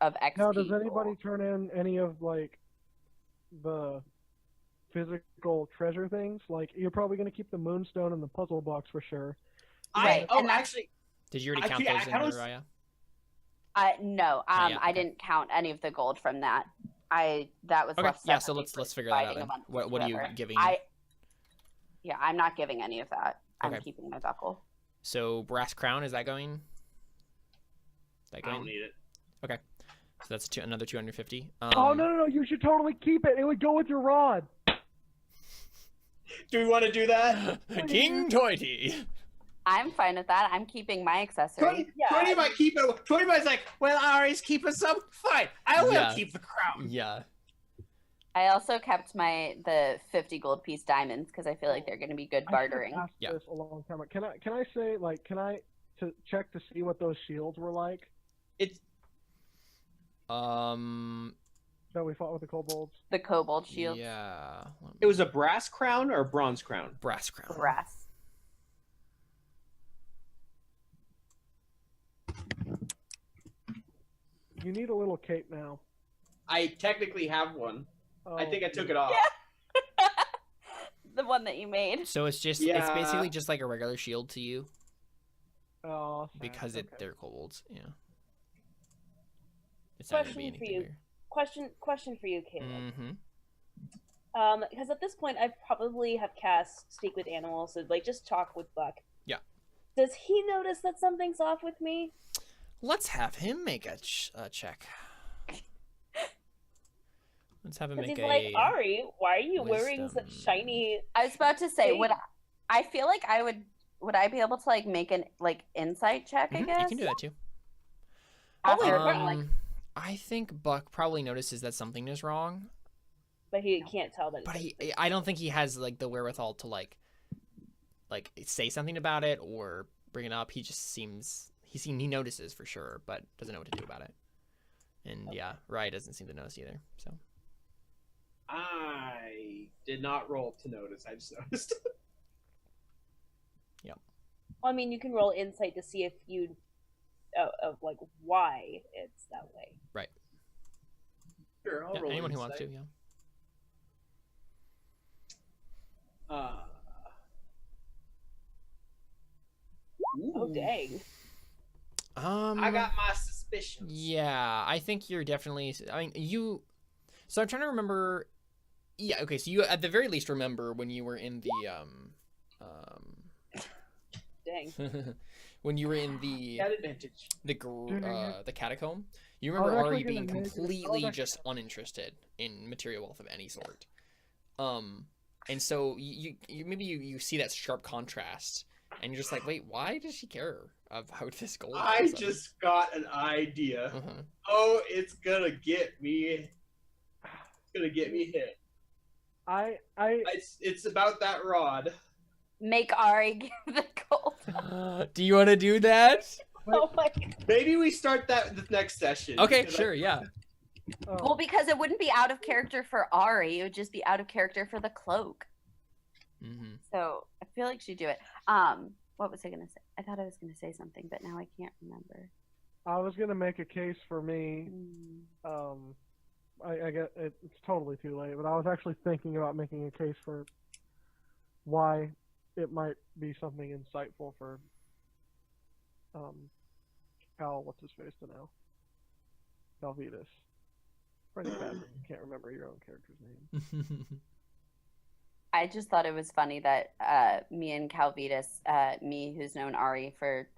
XP. Now, does anybody turn in any of like the physical treasure things? Like, you're probably going to keep the moonstone and the puzzle box for sure. Right, and that's- Actually, Did you already I count can't- those in I there, was- Raya? No, yeah, I okay. didn't count any of the gold from that. That was Okay, left. yeah. So separately let's for figure that out. dividing Then. amongst What are you whoever. giving? I'm not giving any of that. I'm Okay. keeping my buckle. So brass crown, is that going? That I going? don't need it. So that's another 250. Oh, no, you should totally keep it. It would go with your rod. Do we want to do that? King Toity. I'm fine with that. I'm keeping my accessory. 20, Yeah, 20 might keep it. 20 might's like, well, Ari's keeping some. Fine. I will Yeah. keep the crown. Yeah. I also kept the 50 gold piece diamonds because I feel like they're going to be good I bartering. should have asked Yeah. this a long time ago. Can I say, like, to check to see what those shields were like It's that we fought with the kobolds? The kobold shield, Yeah. It was a brass crown or a bronze crown? brass crown. brass. You need a little cape now. I technically have one. Oh, I think I took it off. The one that you made. So it's just Yeah. it's basically just like a regular shield to you Oh, sad. because Okay. they're kobolds. Yeah. It's not gonna be Question for anything you. bigger. Question for you, Caleb. Mm-hmm. Because at this point, I probably have cast Speak with Animals, so like just talk with Buck. Yeah. Does he notice that something's off with me? Let's have him make a check. Let's have him Because make he's a. like, Ari, why are you wearing wisdom. such shiny? I was about to say, Thing. I feel like would I be able to like make an insight check? I Mhm, guess you can do that too. After Oh, being, like, I think Buck probably notices that something is wrong, But he can't tell that. but I don't think he has like the wherewithal to like say something about it or bring it up. He just seems he notices for sure, but doesn't know what to do about it. And yeah, Rye doesn't seem to notice either. So I did not roll to notice. I just noticed. Well, I mean, you can roll insight to see if you of like why it's that way. Right. Sure, I'll Yeah, roll anyone who wants to, insight. yeah. Oh Ooh. dang. I got my suspicions. Yeah, I think you're definitely. I mean, you. So I'm trying to remember. Yeah. Okay. So you, at the very least, remember when you were in the Dang. when you were in the Got advantage. the catacomb. You I was remember actually Ari being gonna make it- I was completely actually- just uninterested in material wealth of any sort. And so you maybe you see that sharp contrast, and you're just like, wait, why does she care about this gold? all of a I sudden? just got an idea. Uh-huh. Oh, it's gonna get me. It's gonna get me hit. I It's about that rod. Make Ari give the gold. Do you want to do that? Oh my god. Maybe we start that the next session. Okay, because sure, yeah. Well, because it wouldn't be out of character for Ari, it would just be out of character for the cloak. Mm-hmm. So I feel like she'd do it. What was I gonna say? I thought I was gonna say something, but now I can't remember. I was gonna make a case for me. I get it's totally too late, but I was actually thinking about making a case for why it might be something insightful for what's his face to know? Calvitas. Pretty bad that you can't remember your own character's name. I just thought it was funny that me and Calvitas, me who's known Ari for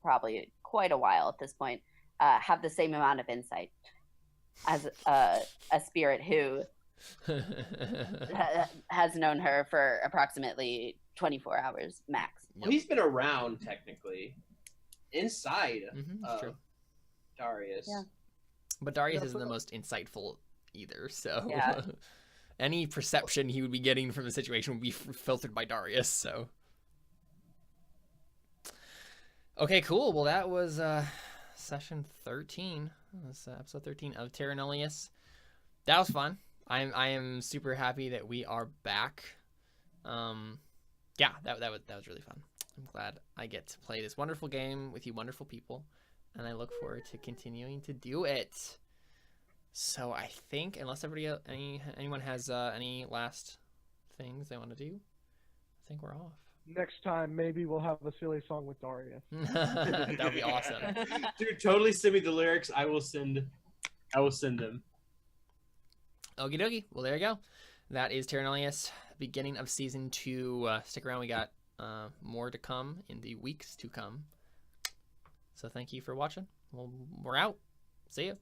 probably quite a while at this point, have the same amount of insight as a spirit who has known her for approximately 24 hours max. Well, he's been around technically, inside That's true. Darius. Yeah. But Darius Yeah, isn't the but- most insightful either, so Yeah. any perception he would be getting from the situation would be filtered by Darius, so. Okay, cool. Well, that was session 13. That's episode 13 of Terra Nullius. That was fun. I am super happy that we are back. Yeah, that was really fun. I'm glad I get to play this wonderful game with you wonderful people, and I look forward to continuing to do it. So I think, unless anyone has any last things they want to do, I think we're off. Next time, maybe we'll have a silly song with Daria. That would be awesome. Dude, totally send me the lyrics. I will send them. Okie dokie. Well, there you go. That is Terra Nullius, beginning of season 2. Stick around. We got more to come in the weeks to come. So thank you for watching. We're out. See ya.